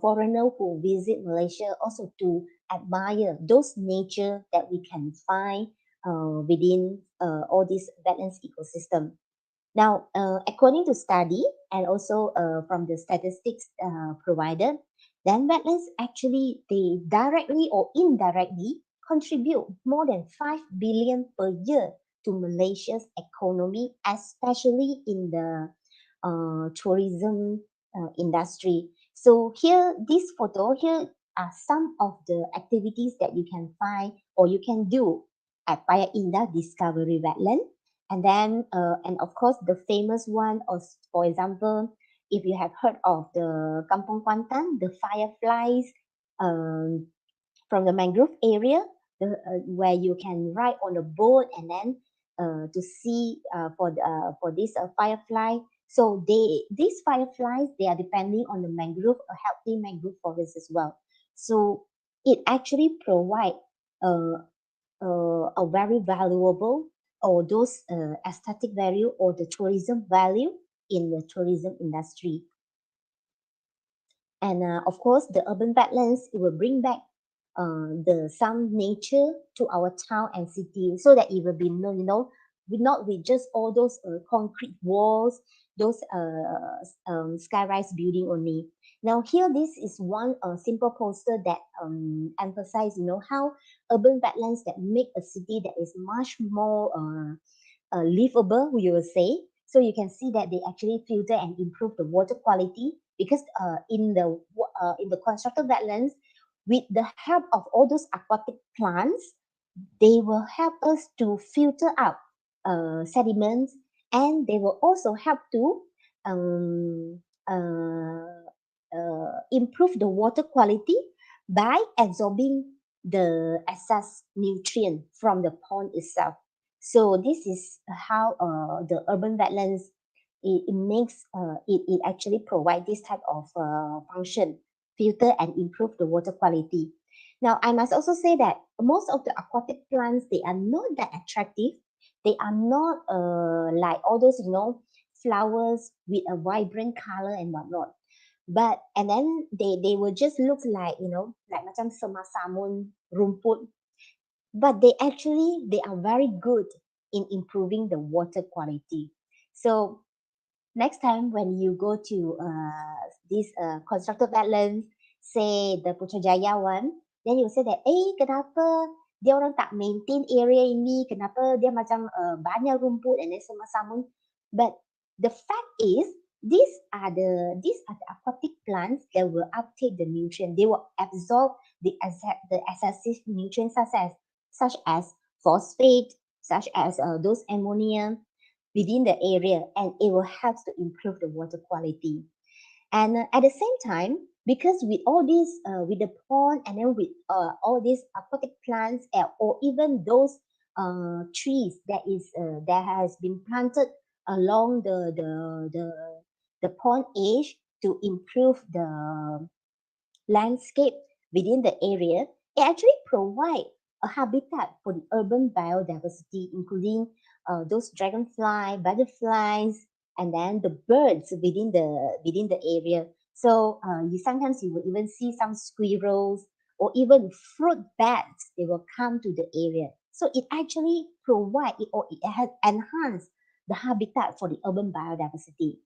[SPEAKER 4] foreigners who visit Malaysia also to admire those nature that we can find within all these wetlands ecosystem. Now, according to study and also from the statistics provided, then wetlands actually they directly or indirectly contribute more than 5 billion per year to Malaysia's economy, especially in the tourism industry. So here, this photo here are some of the activities that you can find or you can do at Paya Indah Discovery Wetland. And then, and of course, the famous one, for example, if you have heard of the Kampung Kuantan, the fireflies from the mangrove area, where you can ride on a boat and then to see for this firefly. So these fireflies, they are depending on the mangrove, a healthy mangrove forest as well. So it actually provide a very valuable or those aesthetic value or the tourism value in the tourism industry. And of course, the urban wetlands, it will bring back some nature to our town and city, so that it will be not with just all those concrete walls, those skyrise building only. Now here, this is one simple poster that emphasize how urban wetlands that make a city that is much more livable, we will say. So you can see that they actually filter and improve the water quality, because in the constructed wetlands, with the help of all those aquatic plants, they will help us to filter out sediments, and they will also help to um, improve the water quality by absorbing the excess nutrient from the pond itself. So this is how the urban wetlands, it makes it actually provide this type of function, filter and improve the water quality. Now, I must also say that most of the aquatic plants, they are not that attractive. They are not like all those flowers with a vibrant color and whatnot. But and then they will just look like like macam semasamun rumput, but they are very good in improving the water quality. So next time when you go to this constructed wetlands, say the Putrajaya one, then you say that, kenapa dia orang tak maintain area ini, kenapa dia macam banyak rumput and then semasamun. But the fact is, these are the aquatic plants that will uptake the nutrient. They will absorb the excessive nutrients such as phosphate, such as those ammonia within the area, and it will help to improve the water quality. And at the same time, because with all these, with the pond and then with all these aquatic plants, or even those trees that has been planted along the pond edge to improve the landscape within the area, it actually provide a habitat for the urban biodiversity, including those dragonfly, butterflies, and then the birds within the area. So you will even see some squirrels or even fruit bats. They will come to the area. So it actually provide it has enhanced the habitat for the urban biodiversity.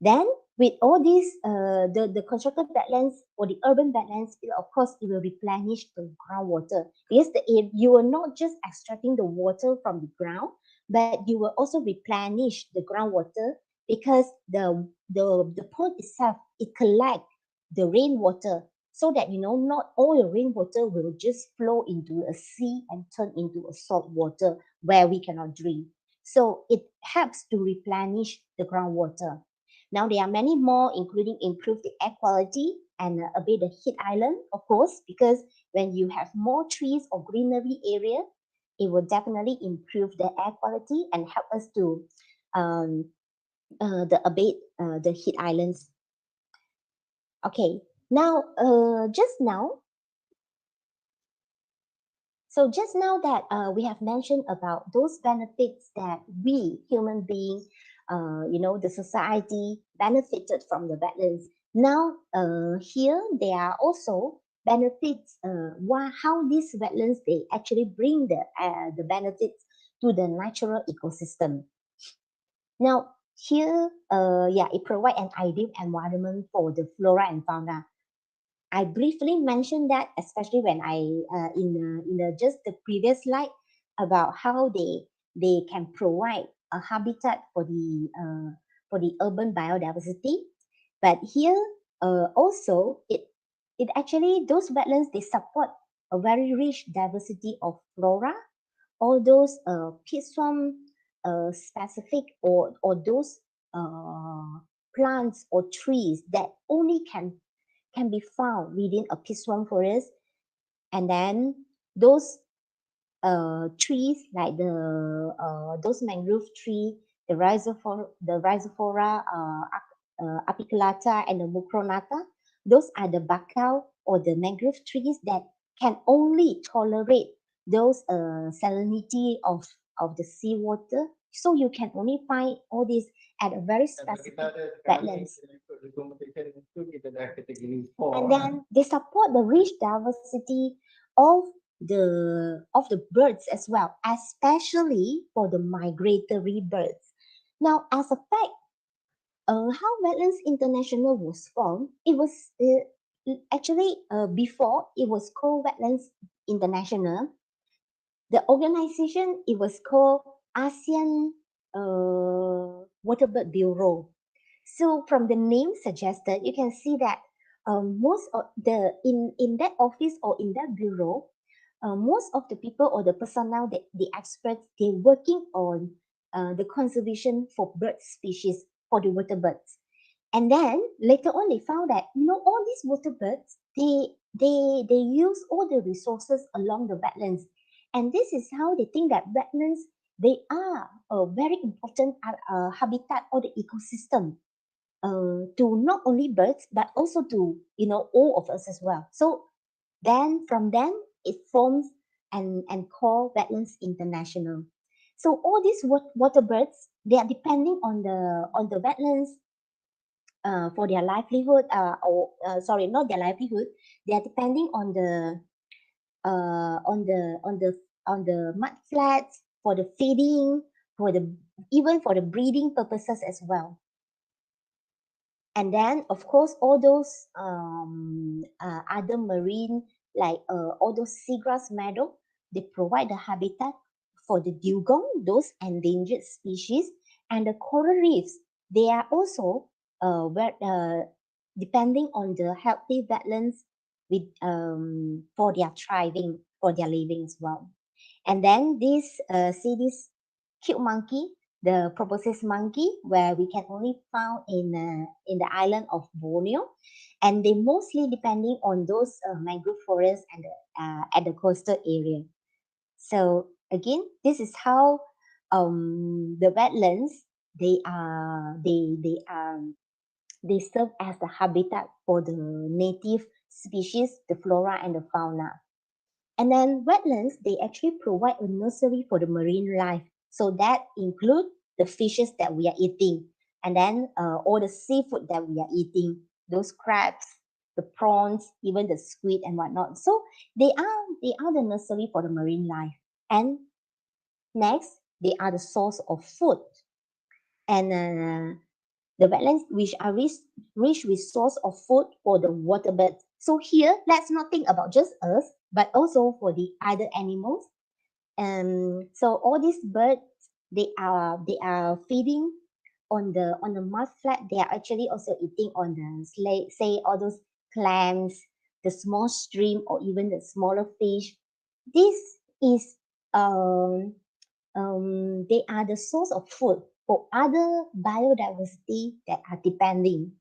[SPEAKER 4] Then with all these, the constructed wetlands or the urban wetlands, of course, it will replenish the groundwater. Because you are not just extracting the water from the ground, but you will also replenish the groundwater because the pond itself, it collects the rainwater so that, not all your rainwater will just flow into a sea and turn into a salt water where we cannot drink. So it helps to replenish the groundwater. Now, there are many more, including improve the air quality and abate the heat island, of course, because when you have more trees or greenery area, it will definitely improve the air quality and help us to abate the heat islands. Okay, now just now that we have mentioned about those benefits that we human beings, the society benefited from the wetlands. Now, here there are also benefits. How these wetlands they actually bring the benefits to the natural ecosystem. Now, here, it provides an ideal environment for the flora and fauna. I briefly mentioned that, especially when I in just the previous slide about how they can provide a habitat for the urban biodiversity. But here also it actually those wetlands they support a very rich diversity of flora, all those peat swamp specific or those plants or trees that only can be found within a peat swamp forest, and then those trees like those mangrove tree, the rhizophora, apiculata, and the mucronata. Those are the bakau or the mangrove trees that can only tolerate those salinity of the seawater. So you can only find all these at a very specific wetlands. And then they support the rich diversity of the birds as well, especially for the migratory birds. Now, as a fact, how Wetlands International was formed, it was actually before it was called Wetlands International. The organization, it was called ASEAN Waterbird Bureau. So from the name suggested, you can see that most of the in that office or in that bureau, most of the people or the personnel, the experts, they're working on the conservation for bird species for the water birds. And then later on, they found that all these water birds, they use all the resources along the wetlands, and this is how they think that wetlands they are a very important habitat or the ecosystem to not only birds but also to all of us as well. So then from then it forms and called Wetlands International. So all these water birds, they are depending on the wetlands for their livelihood, sorry, not their livelihood. They are depending on the mud flats for the feeding, even for the breeding purposes as well. And then, of course, all those other marine, like all those seagrass meadow, they provide the habitat for the dugong, those endangered species, and the coral reefs. They are also depending on the healthy wetlands with for their thriving, for their living as well. And then this cute monkey, the proboscis monkey, where we can only found in the island of Borneo, and they mostly depending on those mangrove forests and at the coastal area. So again, this is how the wetlands they serve as the habitat for the native species, the flora and the fauna. And then wetlands, they actually provide a nursery for the marine life. So that include the fishes that we are eating, and then all the seafood that we are eating, those crabs, the prawns, even the squid and whatnot. So they are the nursery for the marine life. And next, they are the source of food. And the wetlands which are rich with source of food for the water birds. So here, let's not think about just us, but also for the other animals. So all these birds, they are feeding on the mud flat. They are actually also eating on the say all those clams, the small stream, or even the smaller fish. This is they are the source of food for other biodiversity that are depending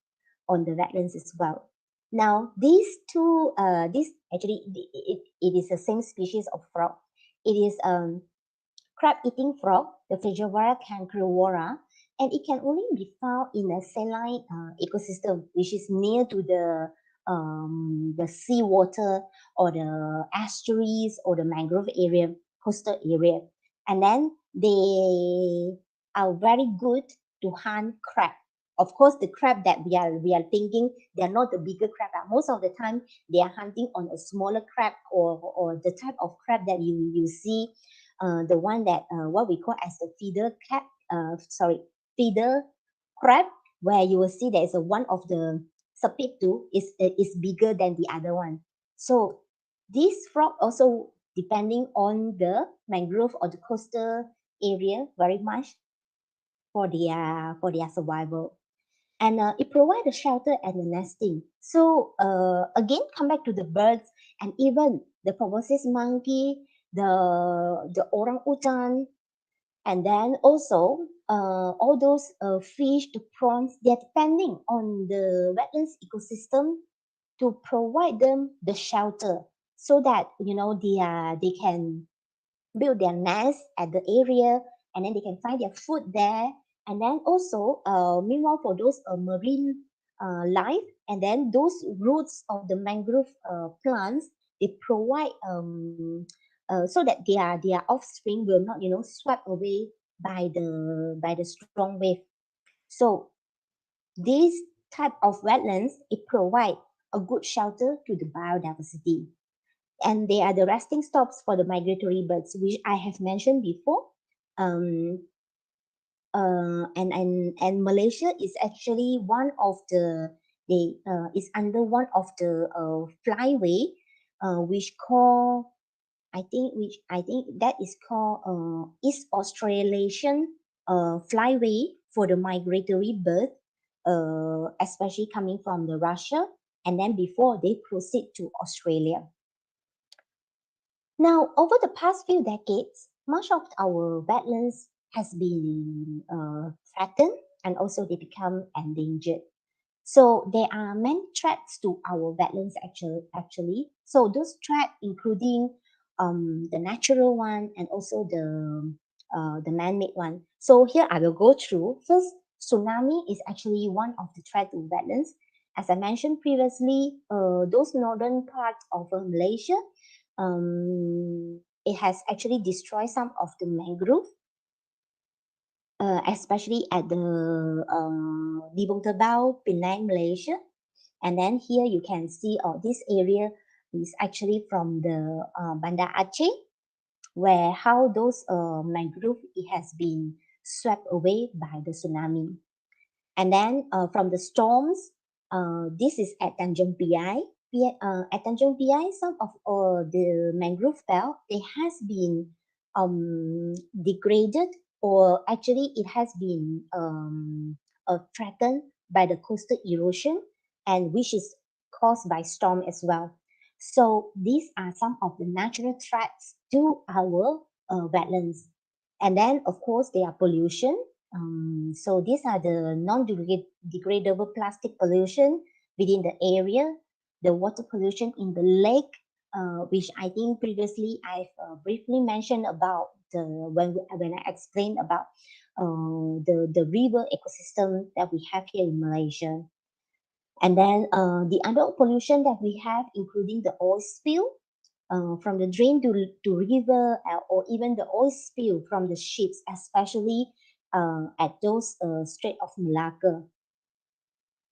[SPEAKER 4] on the wetlands as well. Now, these two, this actually, it is the same species of frog. It is crab-eating frog, the Pegawai cancrowara, and it can only be found in a saline ecosystem, which is near to the seawater or the estuaries or the mangrove area, coastal area. And then they are very good to hunt crab. Of course, the crab that we are thinking, they are not the bigger crab. Most of the time, they are hunting on a smaller crab or the type of crab that you see, the one that what we call as the feeder crab, where you will see there is a one of the seperti is bigger than the other one. So this frog also depending on the mangrove or the coastal area very much for their survival. And it provides a shelter and the nesting. So again, come back to the birds and even the proboscis monkey, the orangutan, and then also all those fish, the prawns, they're depending on the wetlands ecosystem to provide them the shelter so that they can build their nest at the area, and then they can find their food there. And then also meanwhile for those marine life, and then those roots of the mangrove plants, they provide so that their offspring will not swept away by the strong wave. So this type of wetlands, it provide a good shelter to the biodiversity, and they are the resting stops for the migratory birds, which I have mentioned before. And Malaysia is actually one of the they is under one of the flyway, which call I think that is called East Australasian flyway for the migratory bird, especially coming from the Russia, and then before they proceed to Australia. Now, over the past few decades, much of our wetlands has been threatened, and also they become endangered. So there are many threats to our wetlands actually. So those threats including the natural one and also the man-made one. So here I will go through. First, tsunami is actually one of the threats to wetlands. As I mentioned previously, those northern parts of Malaysia, it has actually destroyed some of the mangrove, especially at the Libung Tebal, Penang, Malaysia. And then here you can see this area is actually from the Bandar Aceh, where how those mangrove it has been swept away by the tsunami. And then from the storms, this is at Tanjung Piai. At Tanjung Piai, some of the mangrove belt, it has been degraded, or actually it has been threatened by the coastal erosion, and which is caused by storm as well. So these are some of the natural threats to our wetlands. And then of course there are pollution. So these are the non-degradable plastic pollution within the area, the water pollution in the lake, which I think previously I've briefly mentioned about when I explained about the river ecosystem that we have here in Malaysia. And then the other pollution that we have, including the oil spill from the drain to river, or even the oil spill from the ships, especially at those Strait of Malacca.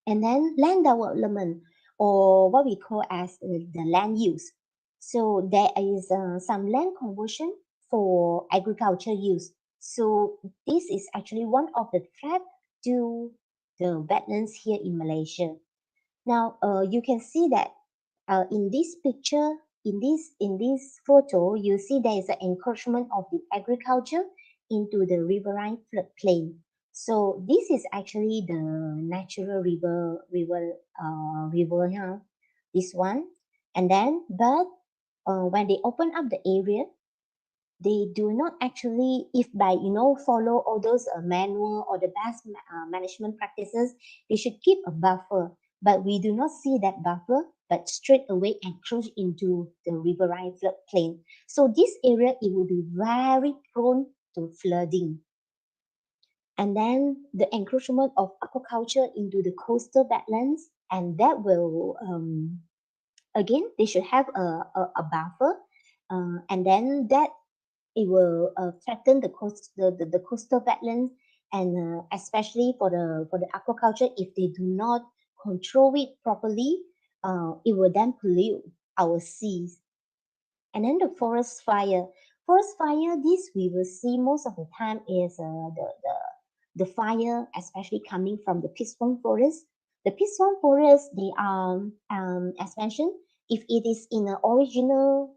[SPEAKER 4] And then land development, or what we call as the land use. So there is some land conversion for agriculture use. So this is actually one of the threat to the wetlands here in Malaysia. Now you can see that in this picture, in this photo, you see there is an encroachment of the agriculture into the riverine floodplain. So this is actually the natural river here, this one. And then, but when they open up the area, they do not actually, if by follow all those manual or the best management practices, they should keep a buffer. But we do not see that buffer, but straight away encroach into the riverine floodplain. So this area, it will be very prone to flooding. And then the encroachment of aquaculture into the coastal wetlands, and that will again, they should have a buffer, and then that it will threaten the coastal wetlands, and especially for the aquaculture, if they do not control it properly, it will then pollute our seas. And then the forest fire. Forest fire, this we will see most of the time is the fire, especially coming from the peat swamp forest. The peat swamp forest, they are, as mentioned, if it is in an original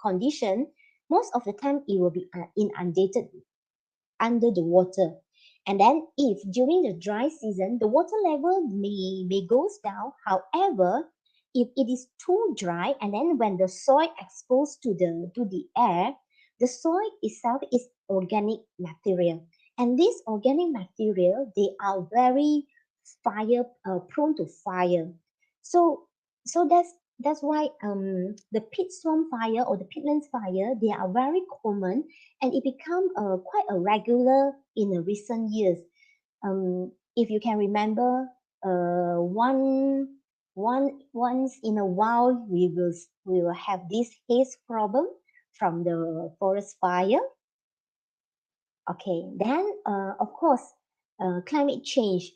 [SPEAKER 4] condition, most of the time it will be inundated under the water. And then if during the dry season, the water level may goes down. However, if it is too dry, and then when the soil exposed to the air, the soil itself is organic material. And this organic material, they are very fire prone to fire. So that's why the peat swamp fire or the peatlands fire, they are very common, and it become quite a regular in the recent years. If you can remember, once in a while we will have this haze problem from the forest fire. Okay, then of course climate change,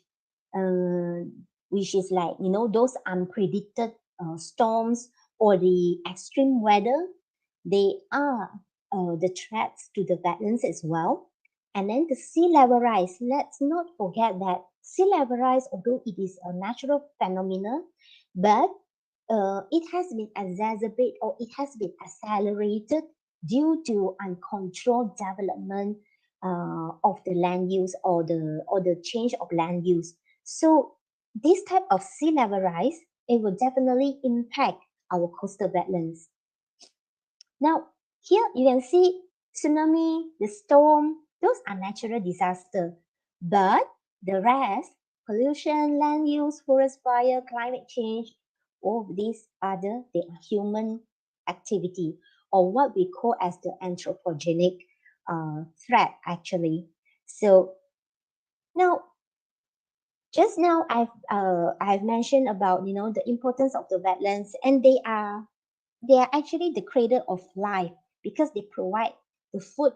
[SPEAKER 4] which is like those unpredicted storms or the extreme weather, they are the threats to the wetlands as well. And then the sea level rise. Let's not forget that sea level rise, although it is a natural phenomenon, but it has been exacerbated, or it has been accelerated due to uncontrolled development of the land use, or the change of land use. So this type of sea level rise, it will definitely impact our coastal wetlands. Now, here you can see tsunami, the storm, those are natural disasters. But the rest, pollution, land use, forest fire, climate change, all of these other, they are human activity, or what we call as the anthropogenic threat actually. So now, just now I've mentioned about the importance of the wetlands, and they are actually the cradle of life, because they provide the food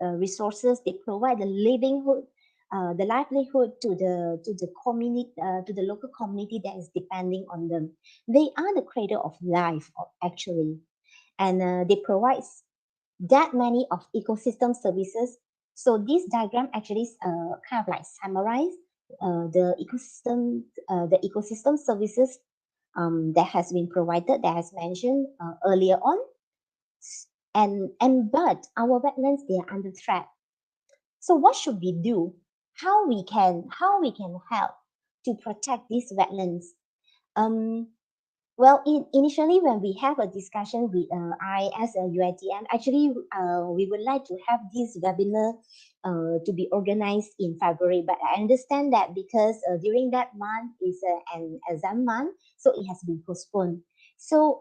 [SPEAKER 4] resources, they provide the livelihood, to the community, to the local community that is depending on them. They are the cradle of life actually, and they provide that many of ecosystem services. So this diagram actually kind of like summarize the ecosystem services that has been provided, that has mentioned earlier on. But our wetlands, they are under threat. So what should we do? How we can help to protect these wetlands? Well, initially when we have a discussion with I as a UiTM, actually we would like to have this webinar to be organized in February, but I understand that because during that month is an exam month, so it has been postponed. So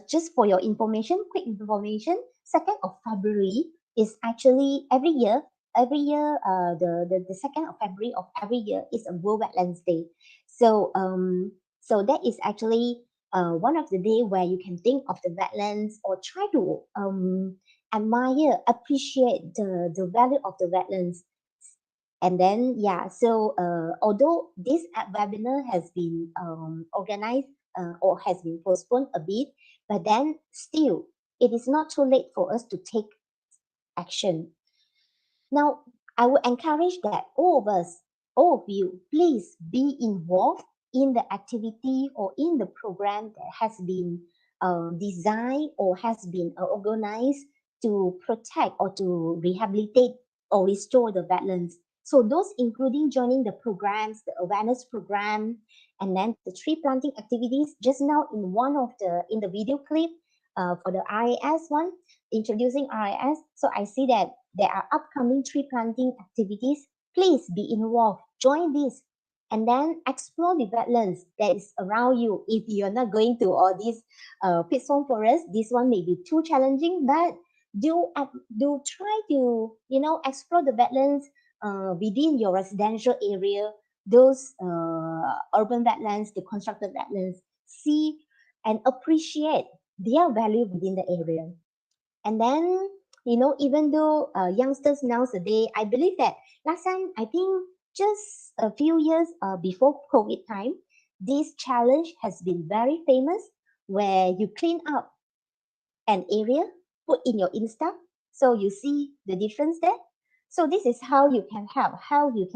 [SPEAKER 4] just for your information, quick information, 2nd of February is actually every year, the 2nd of February of every year is a World Wetlands Day. So that is actually one of the day where you can think of the wetlands or try to admire, appreciate the value of the wetlands. And then, so although this webinar has been organized or has been postponed a bit, but then still, it is not too late for us to take action. Now, I would encourage that all of us, all of you, please be involved in the activity or in the program that has been designed or has been organized to protect or to rehabilitate or restore the wetlands. So those including joining the programs, the awareness program, and then the tree planting activities. Just now in the video clip for the RAS one, introducing RAS. So I see that there are upcoming tree planting activities. Please be involved, join this, and then explore the wetlands that is around you. If you're not going to all these pitfall forests, this one may be too challenging, but do try to explore the wetlands within your residential area, those urban wetlands, the constructed wetlands. See and appreciate their value within the area. And then, even though youngsters nowadays, I believe that last time, I think just a few years before COVID time, this challenge has been very famous, where you clean up an area, put in your Insta, so you see the difference there. So this is how you can help, how you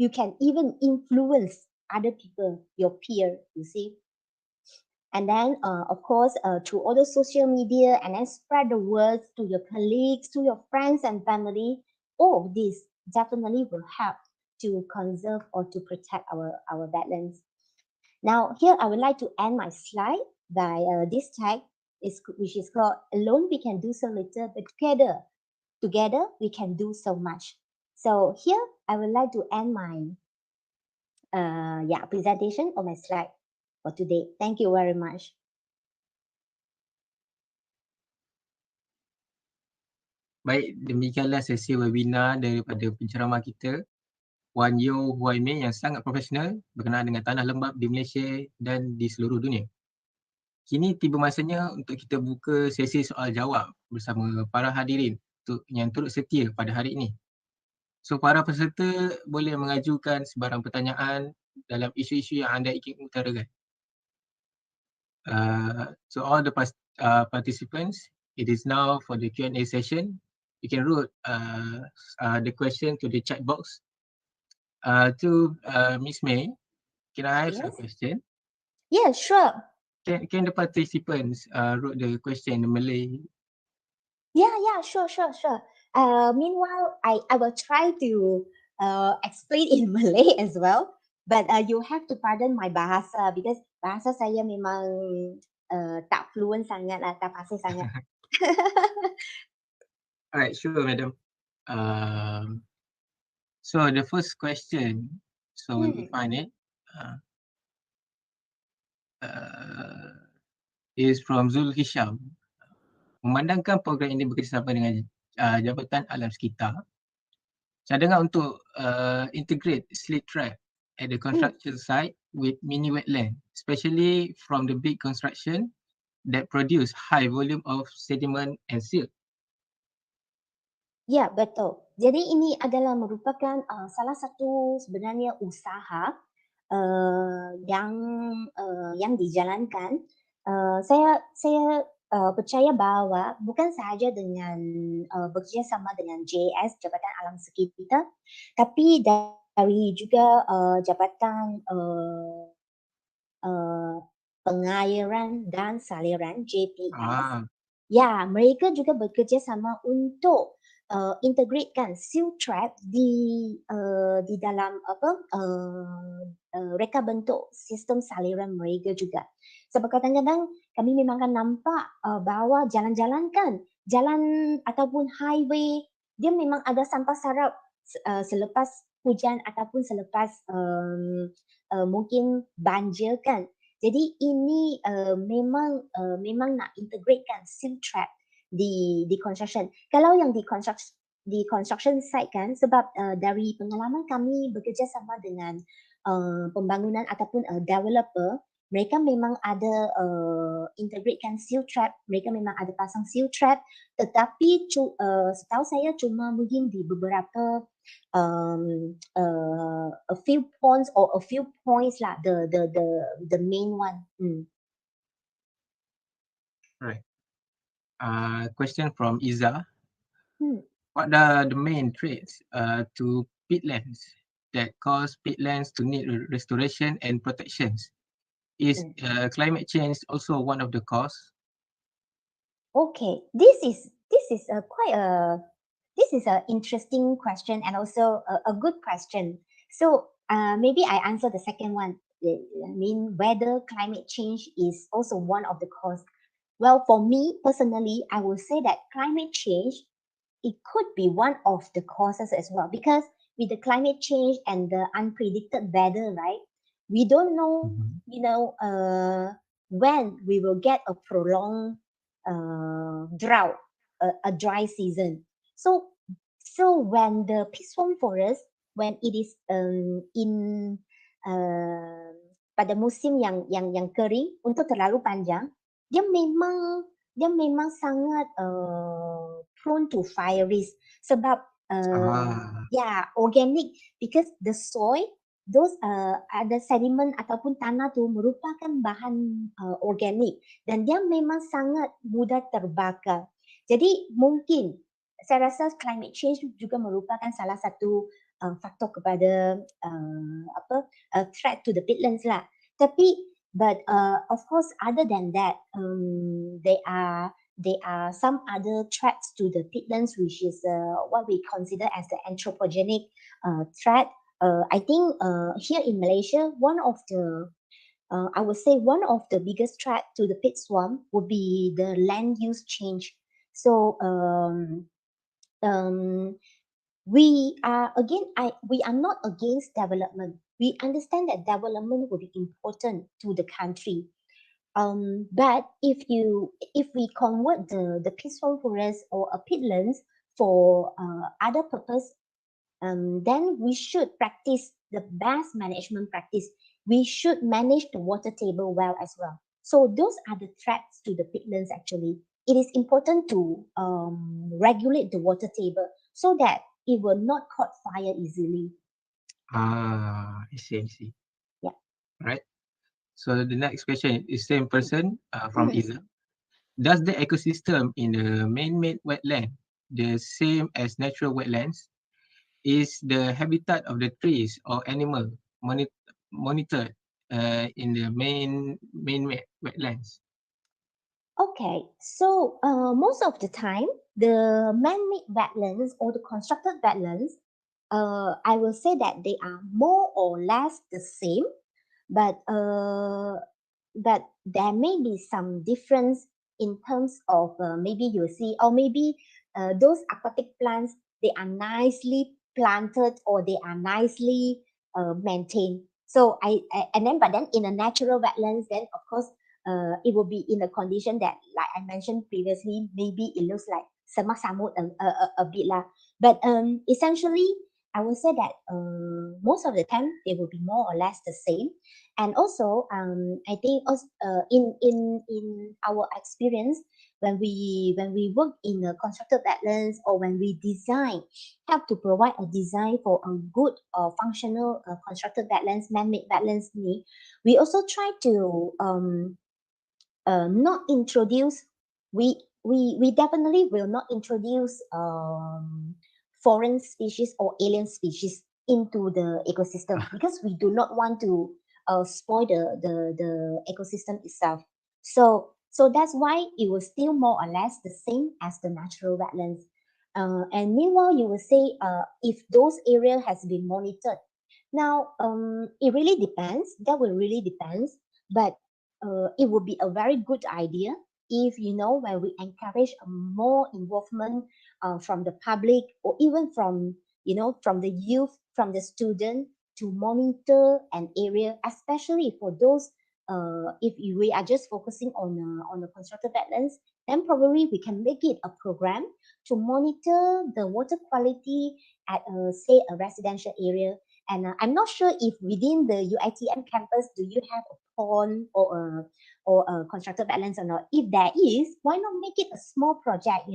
[SPEAKER 4] can even influence other people, your peer, you see. And then, of course, through all the social media, and then spread the words to your colleagues, to your friends and family. All of this definitely will help to conserve or to protect our wetlands. Now, here I would like to end my slide by this tag, which is called "Alone we can do so little, but together we can do so much." So here I would like to end my presentation or my slide for today. Thank you very much.
[SPEAKER 1] Baik, demikianlah sesi webinar daripada penceramah kita, Wan Yong Huai yang sangat profesional berkenaan dengan tanah lembap di Malaysia dan di seluruh dunia. Kini tiba masanya untuk kita buka sesi soal jawab bersama para hadirin yang turut setia pada hari ini. So para peserta boleh mengajukan sebarang pertanyaan dalam isu-isu yang anda ingin utarakan. So all the participants, it is now for the Q&A session. You can write the question to the chat box. To Miss May, can I have a question?
[SPEAKER 4] Yeah, sure.
[SPEAKER 1] Can the participants write the question in Malay?
[SPEAKER 4] Yeah, sure. Meanwhile, I will try to explain in Malay as well. But you have to pardon my bahasa, because bahasa saya memang tak fluent sangat lah, tak fasih sangat.
[SPEAKER 1] Alright, sure, madam. So the first question, so we will find it, is from Zul Hisham. Memandangkan program ini bekerjasama dengan Jabatan Alam Sekitar, cadangan untuk integrate slate trap at the construction site with mini wetland, especially from the big construction that produce high volume of sediment and silt.
[SPEAKER 4] Ya, betul. Jadi ini adalah merupakan salah satu sebenarnya usaha yang dijalankan. Saya percaya bahawa bukan sahaja dengan bekerjasama dengan JAS, Jabatan Alam Sekitar, tapi dari juga Jabatan Pengairan dan Saliran JPS. Ya, mereka juga bekerjasama untuk integratekan silt trap di dalam reka bentuk sistem saliran mereka juga. Sebab kadang-kadang kami memang akan nampak bahawa jalan ataupun highway, dia memang ada sampah sarap selepas hujan ataupun selepas mungkin banjir kan. Jadi ini memang nak integratekan seal trap di construction. Kalau yang di construction site kan, sebab dari pengalaman kami bekerjasama dengan pembangunan ataupun developer, mereka memang ada integratekan seal trap, mereka memang ada pasang seal trap, tetapi setahu saya cuma mungkin di beberapa a few points or a few points lah, the main one.
[SPEAKER 1] Right. Question from Iza.
[SPEAKER 4] Hmm.
[SPEAKER 1] What are the main threats to peatlands that cause peatlands to need restoration and protections? Is climate change also one of the cause?
[SPEAKER 4] Okay, this is quite this is an interesting question and also a good question. So maybe I answer the second one. I mean, whether climate change is also one of the cause. Well, for me personally, I will say that climate change, it could be one of the causes as well, because with the climate change and the unpredicted weather, right? We don't know, when we will get a prolonged drought, a dry season. So when the peaceful forest, when it is in pada musim yang kering untuk terlalu panjang, dia memang sangat prone to fire risk, sebab organic, because the soil, those ada sedimen ataupun tanah tu merupakan bahan organik dan dia memang sangat mudah terbakar. Jadi mungkin saya rasa climate change juga merupakan salah satu faktor kepada threat to the peatlands lah. But of course, other than that, there are some other threats to the peatlands, which is what we consider as the anthropogenic threat. I think here in Malaysia, I would say one of the biggest threat to the peat swamp would be the land use change. So we are not against development. We understand that development will be important to the country. But if we convert the peaceful forest or a peatlands for other purpose, then we should practice the best management practice. We should manage the water table well as well. So those are the threats to the peatlands actually. It is important to regulate the water table so that it will not caught fire easily.
[SPEAKER 1] I see.
[SPEAKER 4] Yeah.
[SPEAKER 1] Right. So the next question is same person from Iza. Does the ecosystem in the man-made wetland the same as natural wetlands? Is the habitat of the trees or animal monitored in the man-made wetlands?
[SPEAKER 4] Okay, so most of the time, the man-made wetlands or the constructed wetlands, I will say that they are more or less the same, but there may be some difference in terms of maybe you see, or maybe those aquatic plants, they are nicely planted or they are nicely maintained. So but then in a natural wetlands, then of course it will be in a condition that, like I mentioned previously, maybe it looks like semak samut a bit lah. But essentially, I would say that most of the time they will be more or less the same. And also, I think also, in our experience, when we work in a constructed wetlands or when we help to provide a design for a good functional constructed wetlands, man-made wetlands, we also try to not introduce. We definitely will not introduce foreign species or alien species into the ecosystem because we do not want to spoil the ecosystem itself. So that's why it was still more or less the same as the natural wetlands. And meanwhile, you will say if those area has been monitored. Now, it really depends. That will really depends. But it would be a very good idea if, when we encourage more involvement from the public or even from the youth, from the student, to monitor an area, especially for those if we are just focusing on the constructed wetlands, then probably we can make it a program to monitor the water quality at say a residential area. And I'm not sure if within the UiTM campus do you have a pond or a constructed wetlands or not. If there is, why not make it a small project,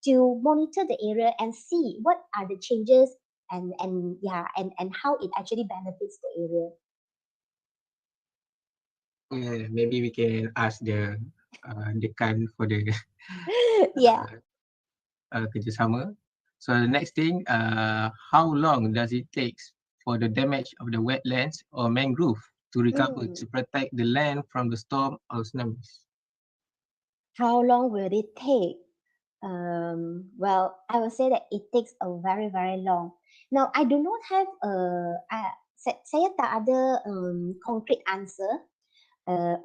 [SPEAKER 4] to monitor the area and see what are the changes and how it actually benefits the area.
[SPEAKER 1] Maybe we can ask the dekan for the
[SPEAKER 4] Yeah.
[SPEAKER 1] kerjasama. So the next thing, how long does it take for the damage of the wetlands or mangrove to recover to protect the land from the storm or tsunamis?
[SPEAKER 4] How long will it take? Well, I will say that it takes a very, very long. Now, I do not have saya tak ada concrete answer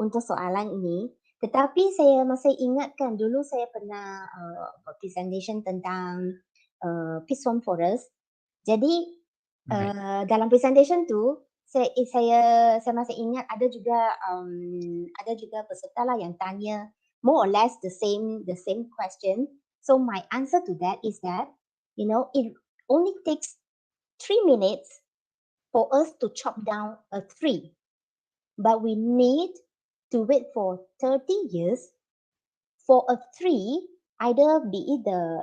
[SPEAKER 4] untuk soalan ini. Tetapi saya masih ingatkan dulu saya pernah buat presentation tentang Piston Forest. Jadi dalam presentation tu saya masih ingat ada juga peserta lah yang tanya more or less the same question. So my answer to that is that it only takes 3 minutes for us to chop down a tree, but we need to wait for 30 years for a tree, either be it the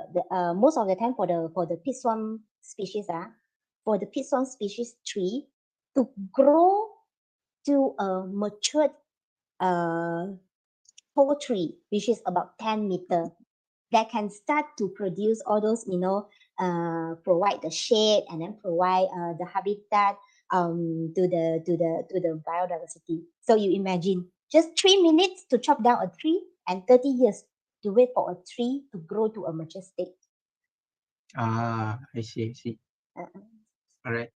[SPEAKER 4] most of the time for the Piston species for the Piston species tree to grow to a matured tall tree, which is about 10 meters, that can start to produce all those, provide the shade and then provide the habitat to the biodiversity. So you imagine just 3 minutes to chop down a tree and 30 years to wait for a tree to grow to a mature state.
[SPEAKER 1] I see. Alright.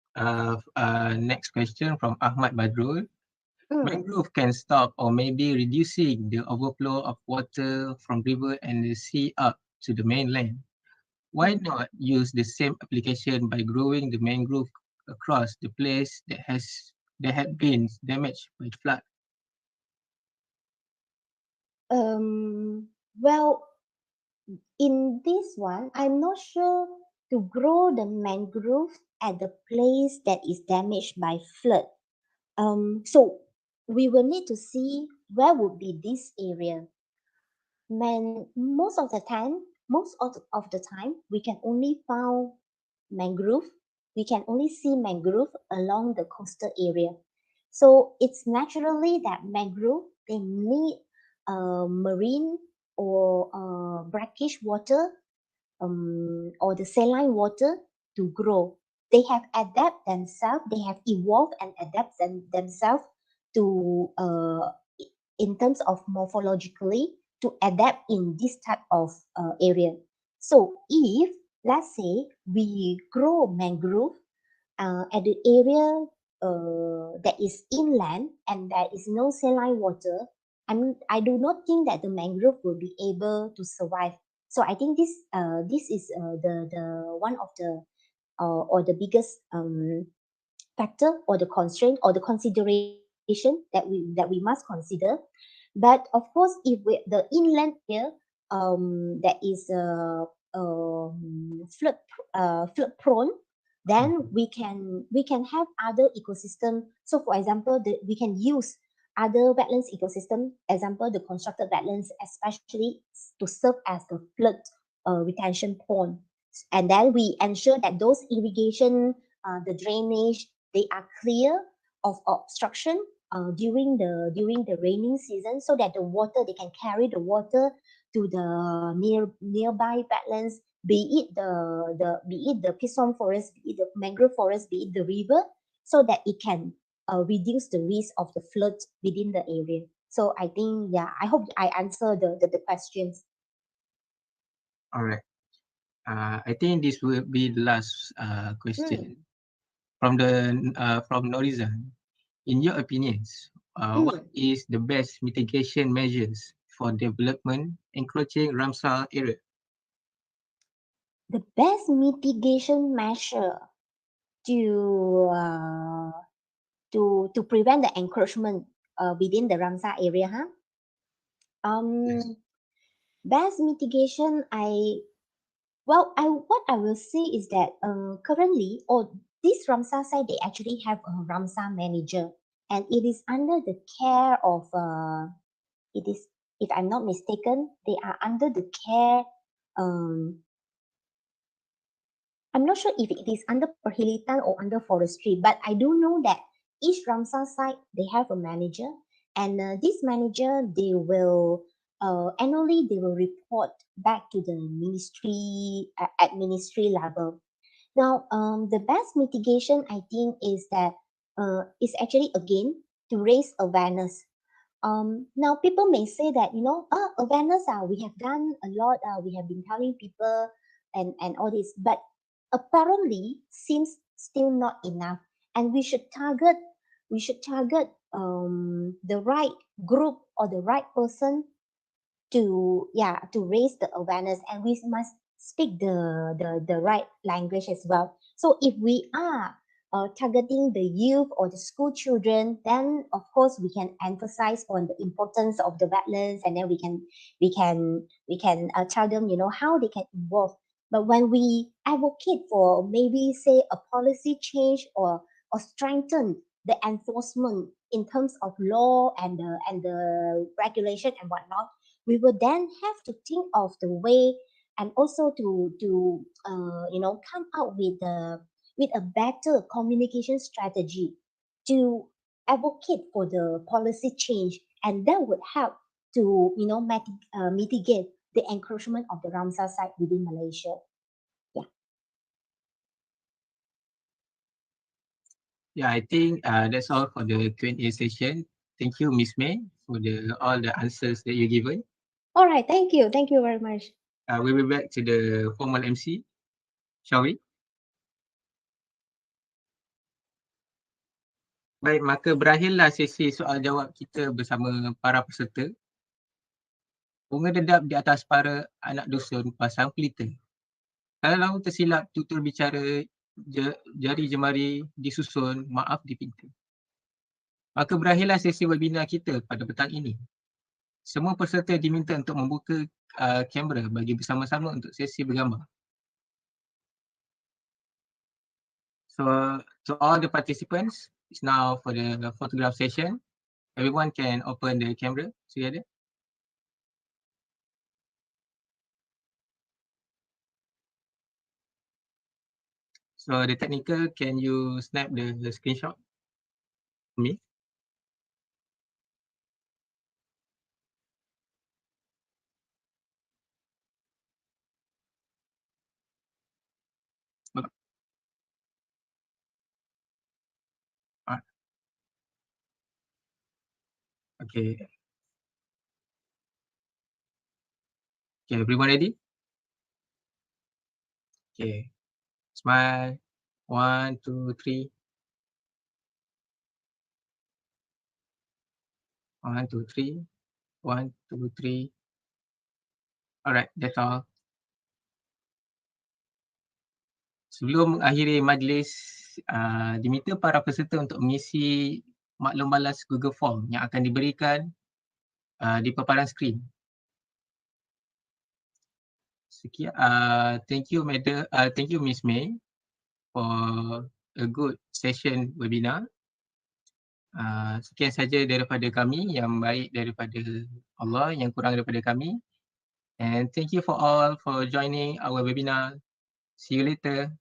[SPEAKER 1] Next question from Ahmad Badrul. Mangrove can stop or maybe reducing the overflow of water from river and the sea up to the mainland. Why not use the same application by growing the mangrove across the place that had been damaged by flood?
[SPEAKER 4] Well, in this one, I'm not sure to grow the mangrove at the place that is damaged by flood. So we will need to see where would be this area. Most of the time, we can only find mangrove. We can only see mangrove along the coastal area. So it's naturally that mangrove, they need marine or brackish water or the saline water to grow. They have adapted themselves, they have evolved and adapted themselves to in terms of morphologically to adapt in this type of area. So if let's say we grow mangrove at the area that is inland and there is no saline water, I do not think that the mangrove will be able to survive. So I think this is the one of the or the biggest factor or the constraint or the consideration that we must consider. But of course, if the inland area that is flood prone, then we can have other ecosystem. So for example, we can use other wetlands ecosystem, example the constructed wetlands, especially to serve as the flood retention pond. And then we ensure that those irrigation, the drainage, they are clear of obstruction during the raining season, so that the water, they can carry the water to the nearby wetlands, be it the Piston forest, be it the mangrove forest, be it the river, so that it can reduce the risk of the flood within the area. So I think, I hope I answer the questions.
[SPEAKER 1] All right. I think this will be the last question from Norizan. In your opinions, what is the best mitigation measures for development encroaching Ramsar area?
[SPEAKER 4] The best mitigation measure to prevent the encroachment within the Ramsar area.
[SPEAKER 1] Yes.
[SPEAKER 4] Best mitigation, what I will say is that currently, this Ramsar site, they actually have a Ramsar manager, and it is under the care of it is, if I'm not mistaken, they are under the care. I'm not sure if it is under Perhilitan or under forestry, but I do know that each Ramsar site they have a manager, and this manager they will annually they will report back to the ministry at ministry level. Now, the best mitigation I think is that is actually again to raise awareness. Now people may say that awareness. We have done a lot. We have been telling people and all this, but apparently seems still not enough. And we should target the right group or the right person to raise the awareness, and we must speak the right language as well. So if we are targeting the youth or the school children, then of course we can emphasize on the importance of the wetlands, and then we can tell them how they can involve. But when we advocate for maybe say a policy change or strengthen the enforcement in terms of law and the regulation and whatnot, we will then have to think of the way, and also to come out with a better communication strategy to advocate for the policy change, and that would help to mitigate the encroachment of the Ramsar site within Malaysia.
[SPEAKER 1] Yeah, I think that's all for the Q&A session. Thank you, Miss May, for all the answers that you've given.
[SPEAKER 4] All right, thank you very much.
[SPEAKER 1] We'll be back to the formal MC, shall we? Baik, maka berakhirlah sesi soal jawab kita bersama para peserta. Bunga dedap di atas para anak dusun pasang pelita. Kalau tersilap tutur bicara, jari jemari disusun, maaf dipinta. Maka berakhirlah sesi webinar kita pada petang ini. Semua peserta diminta untuk membuka kamera bagi bersama-sama untuk sesi bergambar. So, to all the participants, it's now for the photograph session. Everyone can open the camera together. So the technical, can you snap the screenshot for me? Okay. Okay, everyone ready? Okay. Smile. 1, 2, 3. 1, 2, 3. 1, 2, 3. Alright, that's all. Sebelum mengakhiri majlis, diminta para peserta untuk mengisi maklum balas Google Form yang akan diberikan di paparan skrin. Sekian, thank you Miss May for a good session webinar. Sekian saja daripada kami, yang baik daripada Allah, yang kurang daripada kami. And thank you for all for joining our webinar. See you later.